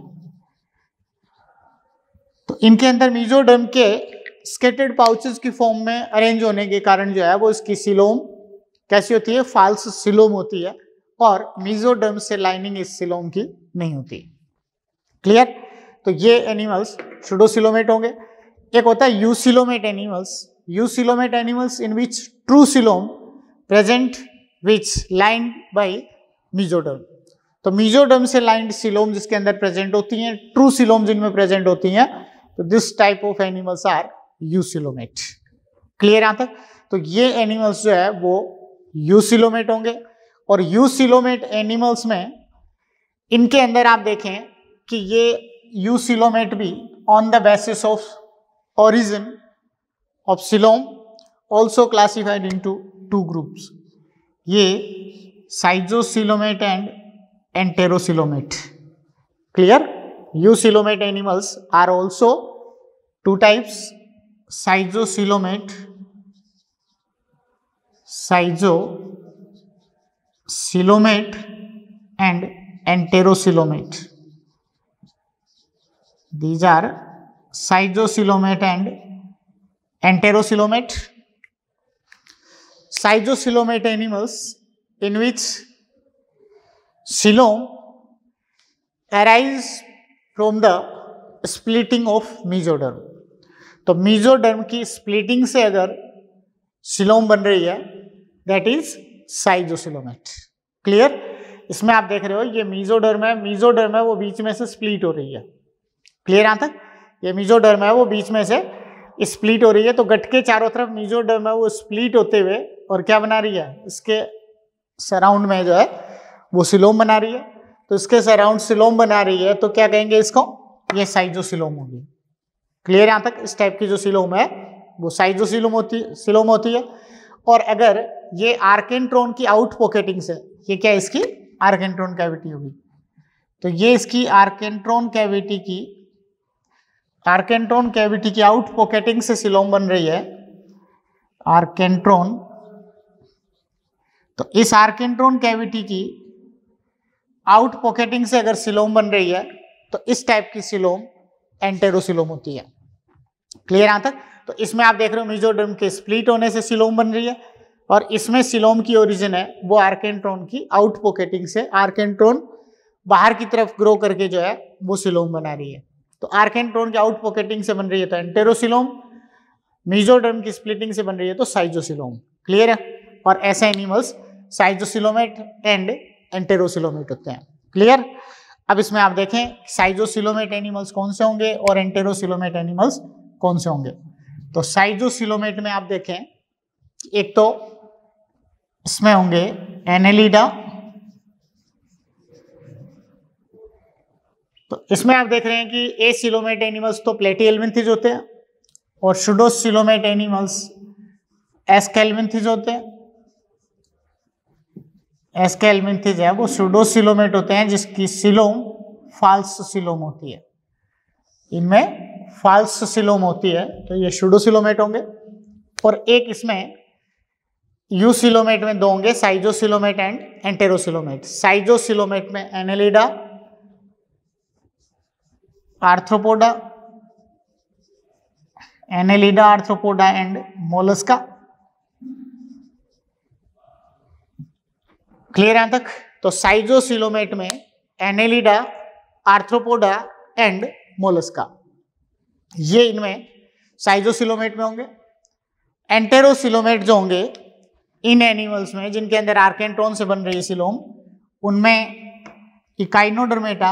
तो इनके अंदर मेसोडर्म के स्कैटर्ड पाउचेस की फॉर्म में अरेंज होने के कारण जो है वो इसकी सीलोम कैसी होती है? फाल्स सीलोम होती है, और मेसोडर्म से लाइनिंग इस सीलोम की नहीं होती. क्लियर? तो ये एनिमल्स pseudocoelomate होंगे. एक होता है eucoelomate animals. Eucoelomate animals in which true coelom present which lined by mesoderm. तो मेसोडर्म से लाइंड सीलोम जिसके अंदर प्रेजेंट होती हैं, ट्रू सीलोम जिनमें प्रेजेंट होती हैं, तो this type of animals are eucoelomate. Clear यहां तक? तो ये एनिमल्स जो है वो यूसिलोमेट होंगे. और यूसिलोमेट एनिमल्स में इनके अंदर आप देखें कि ये यूसिलोमेट भी on the basis of origin of coelom also classified into two groups. ये schizocoelomate and enterocoelomate. Clear? Eucoelomate animals are also two types: schizocoelomate and enterocoelomate. These are schizocoelomate and enterocoelomate. Schizocoelomate animals in which coelom arise from the splitting of mesoderm. तो mesoderm की splitting से अगर coelom बन रही है that is schizocoelomate. Clear? इसमें आप देख रहे हो ये mesoderm है वो बीच में से स्प्लिट हो रही है. क्लियर यहां तक? ये मेसोडर्म है वो बीच में से स्प्लिट हो रही है, तो गट के चारों तरफ मेसोडर्म है वो स्प्लिट होते हुए और क्या बना रही है? इसके सराउंड में जो है वो सीलोम बना रही है. तो इसके सराउंड सीलोम बना रही है तो क्या कहेंगे इसको? ये साइजोसीलोम होगी. क्लियर यहां तक? इस टाइप की जो सीलोम है वो साइजोसीलोम होती है. और अगर ये आर्केंट्रोन की आउट पॉकेटिंग से, ये क्या इसकी आर्केंट्रोन कैविटी होगी, तो ये इसकी आर्केंट्रोन कैविटी की आउट पॉकेटिंग से सीलोम बन रही है. आर्केंट्रोन, तो इस आर्केंट्रोन कैविटी की आउट पॉकेटिंग से अगर सीलोम बन रही है तो इस टाइप की सीलोम एंटेरोसीलोम होती है. क्लियर यहां तक? तो इसमें आप देख रहे हो मेसोडर्म के स्प्लिट होने से सीलोम बन रही है, और इसमें सिलोम की ओरिजिन है वो आर्केंट्रोन की आउट पॉकेटिंग से, आर्केंट्रोन बाहर की तरफ ग्रो करके जो है वो सिलोम बना रही है। तो आर्केंट्रोन की आउट पॉकेटिंग से बन रही है तो एंटेरोसिलोम, मेसोडर्म की स्प्लिटिंग से बन रही है तो साइजोसिलोम। क्लियर है? और ऐसे एनिमल्स साइजोसिलोमेट एंड एंटेरोसिलोमेट होते हैं। क्लियर? अब इसमें आप देखें साइजोसिलोमेट एनिमल्स कौन से होंगे और एंटेरोसिलोमेट एनिमल्स कौन से होंगे। तो साइजोसिलोमेट में आप देखें एक तो इसमें होंगे एनेलिडा, तो इसमें आप देख रहे हैं कि एसिलोमेट एनिमल्स तो प्लेटिहेल्मिन्थिस होते हैं और सुडोसिलोमेट एनिमल्स एस्केल्मिन्थिस होते हैं। एस्केल्मिन्थिस है वो सुडोसिलोमेट होते हैं जिसकी सिलोम फाल्स सिलोम होती है, इनमें फाल्स सिलोम होती है तो ये सुडोसिलोमेट होंगे। और एक इसमें यूसिलोमेट में दो होंगे, साइजोसिलोमेट एंड एंटेरोसिलोमेट। साइजोसिलोमेट में Annelida, Arthropoda, Annelida, Arthropoda and Mollusca. Clear यहां तक? तो साइजोसिलोमेट में एनेलिडा, आर्थ्रोपोडा एंड मोलस्का, ये इनमें साइजोसिलोमेट में होंगे। एंटेरोसिलोमेट जो होंगे इन एनिमल्स में जिनके अंदर आर्केंट्रोन से बन रही है सिलोम, उनमें Echinodermata,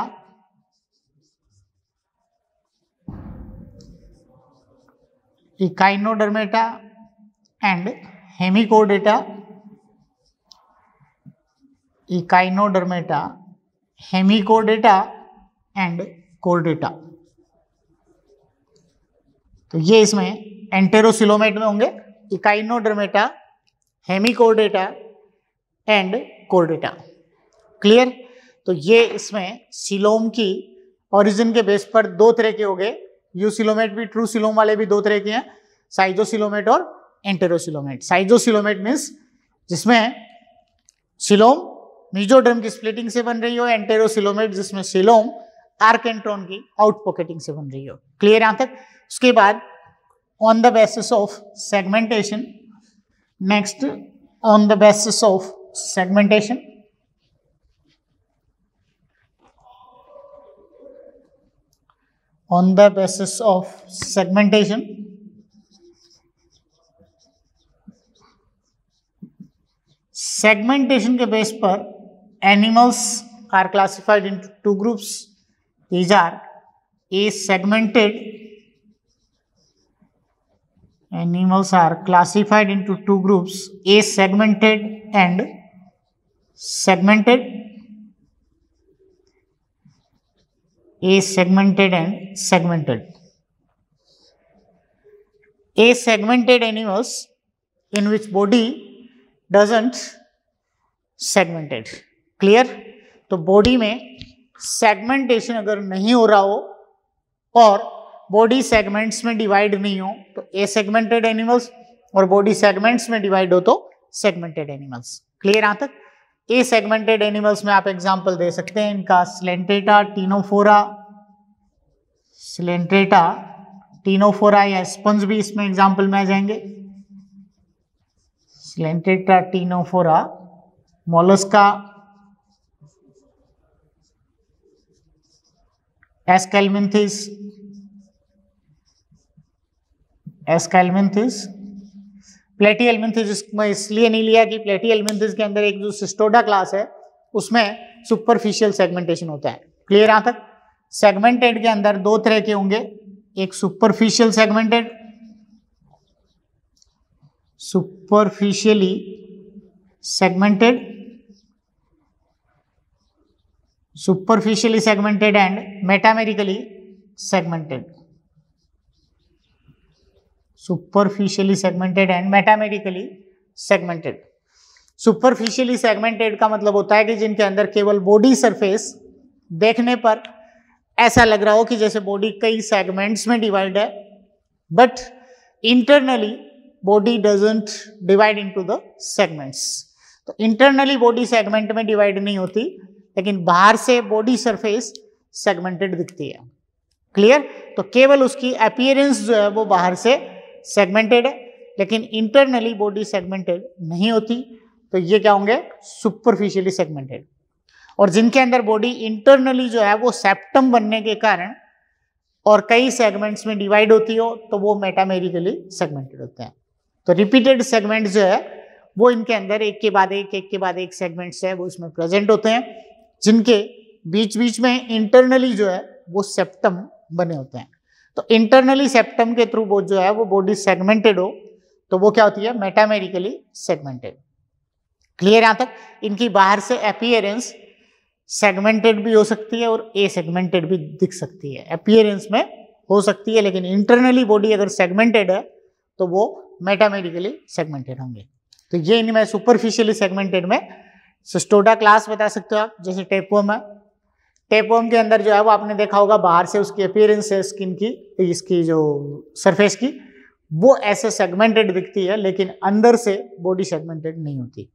Echinodermata and hemichordata, Echinodermata, hemichordata and Chordata. तो ये इसमें एंटेरोसिलोमेट में होंगे, Echinodermata, hemichordata and Chordata. Clear? तो ये इसमें सिलोम की ओरिजिन के बेस पर दो तरह के हो गए, यूसिलोमेट भी, ट्रू सिलोम वाले भी दो तरह के हैं, साइजोसिलोमेट और एंटेरोसिलोमेट। साइजोसिलोमेट मीन्स जिसमें सिलोम मेसोडर्म की स्प्लिटिंग से बन रही हो, एंटेरोसिलोमेट जिसमें सिलोम आर्केंट्रोन की आउट पॉकेटिंग से बन रही हो। क्लियर यहां तक? उसके बाद on the basis of segmentation, next on the basis of segmentation, on the basis of segmentation, segmentation के बेस पर animals are classified into two groups. These are asegmented, animals are classified into two groups, asegmented and segmented. Asegmented and segmented. Asegmented animals in which body doesn't segmented. Clear? तो body में segmentation अगर नहीं हो रहा हो और body segments में divide नहीं हो तो एसेगमेंटेड एनिमल्स, और बॉडी सेगमेंट्स में डिवाइड हो तो सेगमेंटेड एनिमल्स। क्लियर यहां तक? ए सेगमेंटेड एनिमल्स में आप एग्जांपल दे सकते हैं इनका स्लेंट्रेटा, टीनोफोरा, स्लेंट्रेटा, टीनोफोरा या स्पंज भी इसमें एग्जांपल में आ जाएंगे। स्लेंट्रेटा, टीनोफोरा, मोलस्का, एस्केल्मिन्थिस, एस्केल्मिन्थिस, प्लेटिहेल्मिन्थिस इसमें इसलिए नहीं लिया कि प्लेटिहेल्मिन्थिस के अंदर एक जो सिस्टोडा क्लास है उसमें सुपरफिशियल सेगमेंटेशन होता है। क्लियर यहां तक? सेगमेंटेड के अंदर दो तरह के होंगे, एक superficial segmented, superficially segmented, superficially segmented and metamerically segmented. Superficially segmented and metamerically segmented. Superficially segmented का मतलब होता है कि जिनके अंदर केवल बॉडी सरफेस देखने पर ऐसा लग रहा हो कि जैसे बॉडी कई सेगमेंट्स में डिवाइड है, but internally body doesn't divide into the segments. तो इंटरनली बॉडी सेगमेंट में डिवाइड नहीं होती, लेकिन बाहर से बॉडी सरफेस सेगमेंटेड दिखती है। क्लियर? तो केवल उसकी अपीयरेंस जो है वो बाहर से सेगमेंटेड है, लेकिन इंटरनली बॉडी सेगमेंटेड नहीं होती, तो ये क्या होंगे, सुपरफिशियली सेगमेंटेड। और जिनके अंदर बॉडी इंटरनली जो है वो सेप्टम बनने के कारण और कई सेगमेंट्स में डिवाइड होती हो, तो वो मेटामेरिकली सेगमेंटेड होते हैं। तो रिपीटेड सेगमेंट्स जो है वो इनके अंदर एक के बाद एक सेगमेंट्स है वो इसमें प्रेजेंट होते हैं, जिनके बीच बीच में इंटरनली जो है वो सेप्टम बने होते हैं। तो इंटरनली सेप्टम के थ्रू वो जो है वो बॉडी सेगमेंटेड हो, तो वो क्या होती है, मेटामेरिकली सेगमेंटेड। क्लियर यहां तक? इनकी बाहर से अपीयरेंस सेगमेंटेड भी हो सकती है और ए सेगमेंटेड भी दिख सकती है, अपीयरेंस में हो सकती है, लेकिन इंटरनली बॉडी अगर सेगमेंटेड है तो वो मेटामेरिकली सेगमेंटेड होंगे। तो ये इनमें सुपरफिशियली सेगमेंटेड में सिस्टोडा क्लास बता सकते हो आप, जैसे टेपवर्म है। टेपवर्म के अंदर जो है वो आपने देखा होगा बाहर से उसकी अपीयरेंस है स्किन की, इसकी जो सरफेस की, वो ऐसे सेगमेंटेड दिखती है, लेकिन अंदर से बॉडी सेगमेंटेड नहीं होती,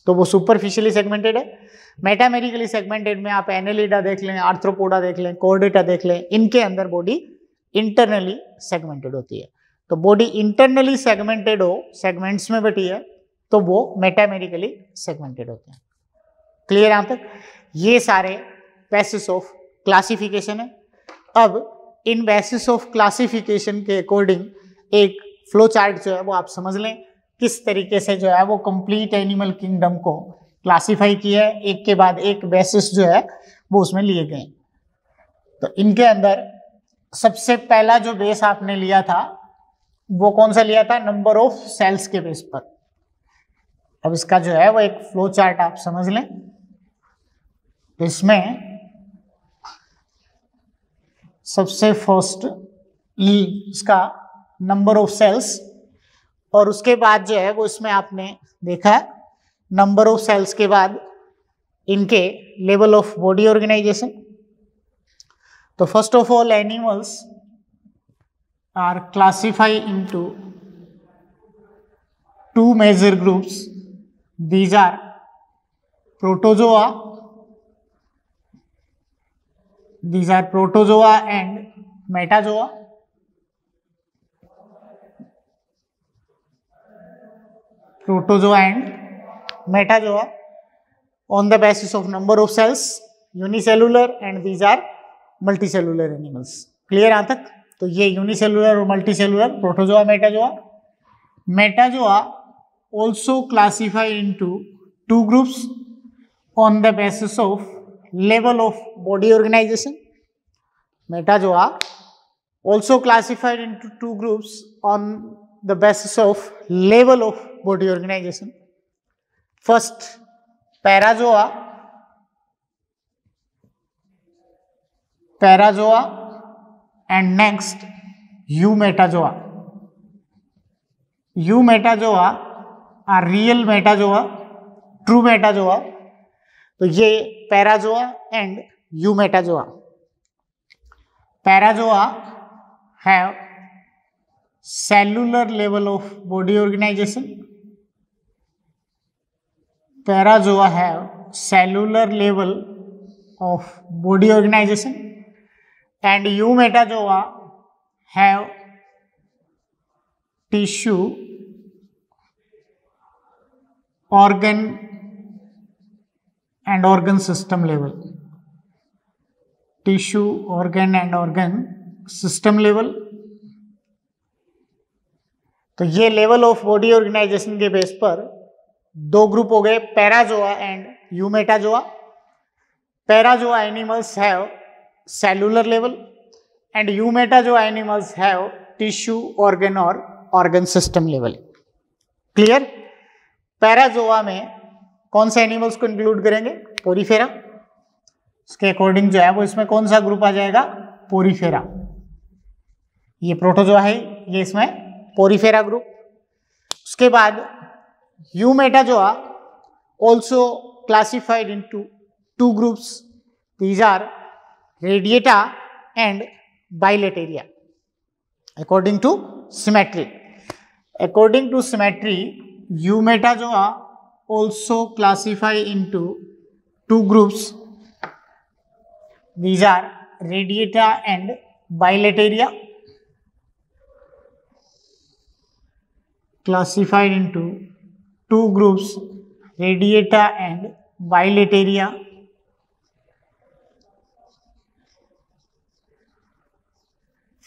तो वो सुपरफिशियली सेगमेंटेड है। मेटामेरिकली सेगमेंटेड में आप एनेलिडा देख लें, आर्थ्रोपोडा देख लें, कॉर्डेटा देख लें, इनके अंदर बॉडी इंटरनली सेगमेंटेड होती है। तो बॉडी इंटरनली सेगमेंटेड हो, सेगमेंट्स में बटी है, तो वो मेटामेरिकली सेगमेंटेड होते हैं। क्लियर यहां तक? ये सारे बेसिस ऑफ क्लासिफिकेशन है। अब इन बेसिस ऑफ क्लासिफिकेशन के अकॉर्डिंग एक फ्लो चार्ट जो है वो आप समझ लें, किस तरीके से जो है वो कंप्लीट एनिमल किंगडम को क्लासिफाई किया है, एक के बाद एक बेसिस जो है वो उसमें लिए गए। तो इनके अंदर सबसे पहला जो बेस आपने लिया था वो कौन सा लिया था, नंबर ऑफ सेल्स के बेस पर। अब इसका जो है वो एक फ्लो चार्ट आप समझ लें। इसमें सबसे फर्स्ट इसका नंबर ऑफ सेल्स, और उसके बाद जो है वो इसमें आपने देखा नंबर ऑफ सेल्स के बाद इनके लेवल ऑफ बॉडी ऑर्गेनाइजेशन। तो first of all animals are classified into two major groups, these are protozoa, and metazoa. Protozoa and metazoa on the basis of number of cells, unicellular, and these are multicellular animals. Clear यहाँ तक? तो ये unicellular और multicellular, protozoa, metazoa. Metazoa also classified into two groups on the basis of level of body organization. Metazoa also classified into two groups on the basis of level of body organization. First, parazoa and next eumetazoa. Eumetazoa are real metazoa, true metazoa. तो ये Parazoa and Eumetazoa. Parazoa have cellular level of body organization. Parazoa have cellular level of body organization, and eumetazoa have tissue, organ and organ system level. Tissue, organ and organ system level. तो ये level of body organisation के base पर दो group हो गए, Parazoa and Eumetazoa. Parazoa animals have cellular level and Eumetazoa animals have tissue, organ और organ system level. Clear? Parazoa में कौन से एनिमल्स को इंक्लूड करेंगे, पोरीफेरा। उसके अकॉर्डिंग जो है वो इसमें कौन सा ग्रुप आ जाएगा, पोरीफेरा। ये प्रोटोजोआ है, ये इसमें पोरीफेरा ग्रुप। उसके बाद eumetazoa also classified into two groups, these are radiata and bilateria according to symmetry. According to symmetry, eumetazoa also classify into two groups, these are radiata and bilateria. classified into two groups, radiata and bilateria.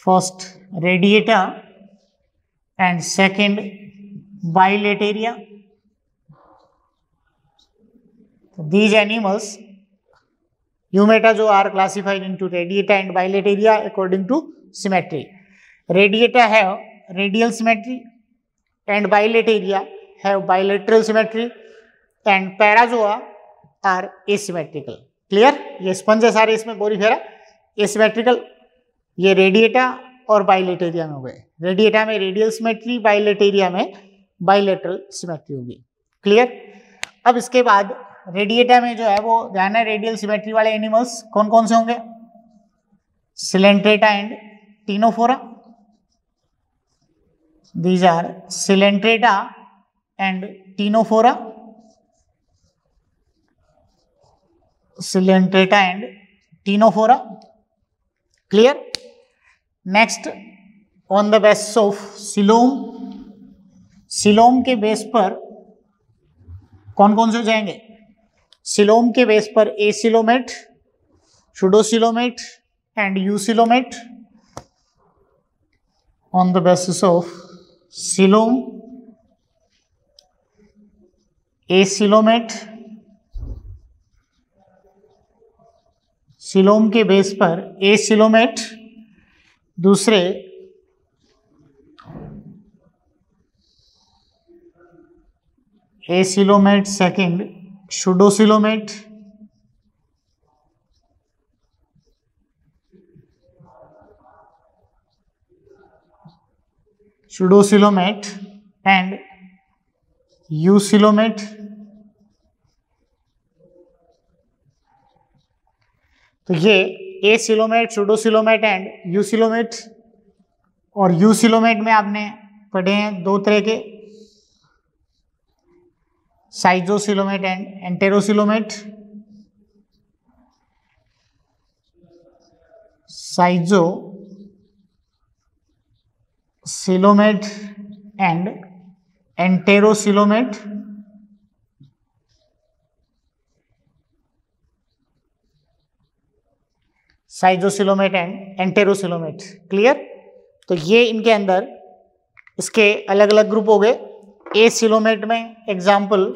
First radiata and second bilateria. These animals Eumetazoa are classified into radiata and bilateria according to symmetry. Radiata have radial symmetry and bilateria have bilateral symmetry and parazoa are asymmetrical. Clear? ये sponge सारे इसमें बोरीफेरा asymmetrical, ये radiata और Bilateria में हो गए. Radiata में radial symmetry, Bilateria में बाइलेटरल सिमेट्री होगी. क्लियर? अब इसके बाद रेडिएटा में जो है वो ध्यान है, रेडियल सिमेट्री वाले एनिमल्स कौन कौन से होंगे? Coelenterata and Ctenophora. These are Coelenterata and Ctenophora. Coelenterata and Ctenophora. Clear? Next, on the basis of coelom, coelom के बेस पर कौन कौन से हो जाएंगे? coelom के बेस पर acoelomate, pseudocoelomate and eucoelomate. On the basis of coelom, acoelomate, coelom के बेस पर acoelomate, दूसरे acoelomate, second pseudocoelomate, pseudocoelomate and eucoelomate. तो ये acoelomate, pseudocoelomate एंड eucoelomate. और eucoelomate में आपने पढ़े हैं दो तरह के, साइजोसिलोमेट एंड एंटेरोसिलोमेट. साइजोसिलोमेट एंड एंटेरोसिलोमेट. साइजोसिलोमेट एंड एंटेरोसिलोमेट. क्लियर? तो ये इनके अंदर इसके अलग अलग ग्रुप हो गए. एसिलोमेट में एग्जाम्पल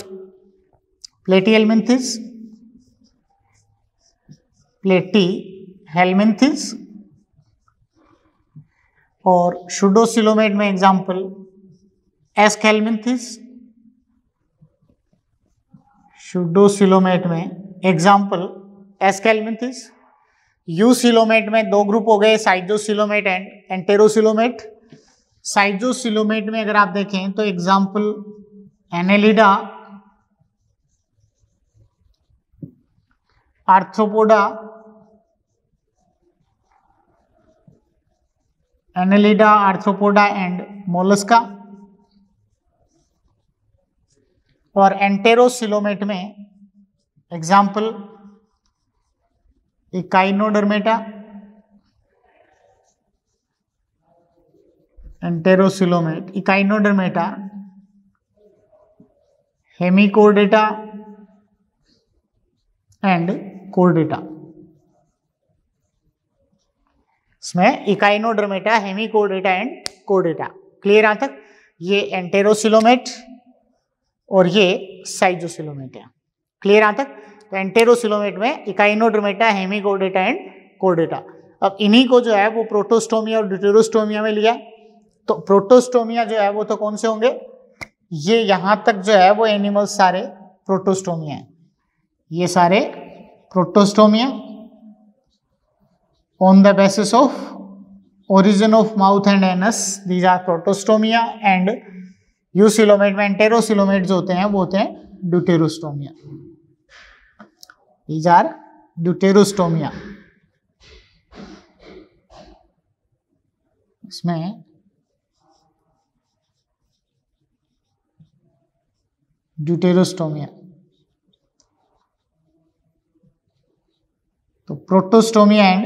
प्लेटीहेल्मिन्थिस, प्लेटीहेल्मिन्थिस. और pseudocoelomate में एग्जाम्पल एस्केल्मिन्थिस. pseudocoelomate में एग्जाम्पल एस्केल्मिन्थिस. eucoelomate में दो ग्रुप हो गए, साइजोसिलोमेट एंड एंटेरोसिलोमेट. साइजोसिलोमेट में अगर आप देखें तो example Annelida, Arthropoda, Annelida, Arthropoda and Mollusca. और एंटेरोसिलोमेट में example Echinodermata, enterocoelomate, Echinodermata, Hemichordata and Chordata. इसमें Echinodermata, Hemichordata and Chordata. Clear यहां तक? ये एंटेरोसिलोमेट और ये साइजोसिलोमेट है. क्लियर यहां तक? तो एंटेरोसिलोमेट में इकाइनोडर्मेटा, हेमिकोर्डेटा एंड कोर्डेटा. अब इन्हीं को जो है वो प्रोटोस्टोमिया और ड्यूटेरोस्टोमिया में लिया. तो प्रोटोस्टोमिया जो है वो तो कौन से होंगे? ये यहां तक जो है वो एनिमल्स सारे प्रोटोस्टोमिया है. ये सारे protostomia on the basis of origin of mouth and anus, these are protostomia. And eucoelomate में एंटेरोसिलोमेट जो होते हैं वो होते हैं ड्यूटेरोस्टोमिया. These are deuterostomia. इसमें ड्यूटेरोस्टोमिया. तो प्रोटोस्टोमिया एंड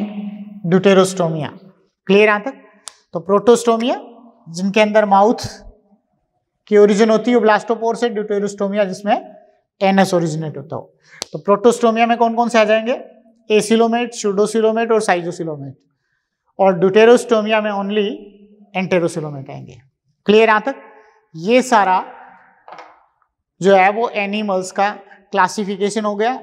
ड्यूटेरोस्टोमिया. क्लियर यहां तक? तो प्रोटोस्टोमिया जिनके अंदर माउथ की ओरिजिन होती है ब्लास्टोपोर से, ड्यूटेरोस्टोमिया जिसमें एनएस ओरिजिनेट होता हो। तो प्रोटोस्टोमिया में कौन कौन से आ जाएंगे, एसिलोमेट, सूडोसिलोमेट और साइजोसिलोमेट, और ड्यूटेरोस्टोमिया में ओनली एंटेरोसिलोमेट आएंगे। क्लियर यहां तक? ये सारा जो है वो एनिमल्स का क्लासिफिकेशन हो गया,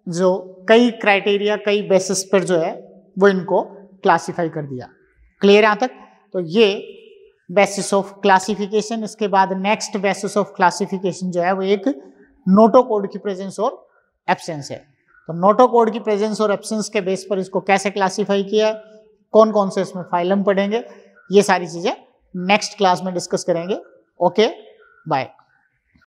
जो कई क्राइटेरिया कई बेसिस पर जो है वो इनको क्लासिफाई कर दिया। क्लियर यहां तक? तो ये बेसिस ऑफ क्लासिफिकेशन। इसके बाद नेक्स्ट बेसिस ऑफ क्लासिफिकेशन जो है वो एक नोटोकोड की प्रेजेंस और एब्सेंस है। तो नोटोकोड की प्रेजेंस और एब्सेंस के बेस पर इसको कैसे क्लासिफाई किया है, कौन कौन से इसमें फाइलम पढ़ेंगे, ये सारी चीजें नेक्स्ट क्लास में डिस्कस करेंगे। Okay, bye.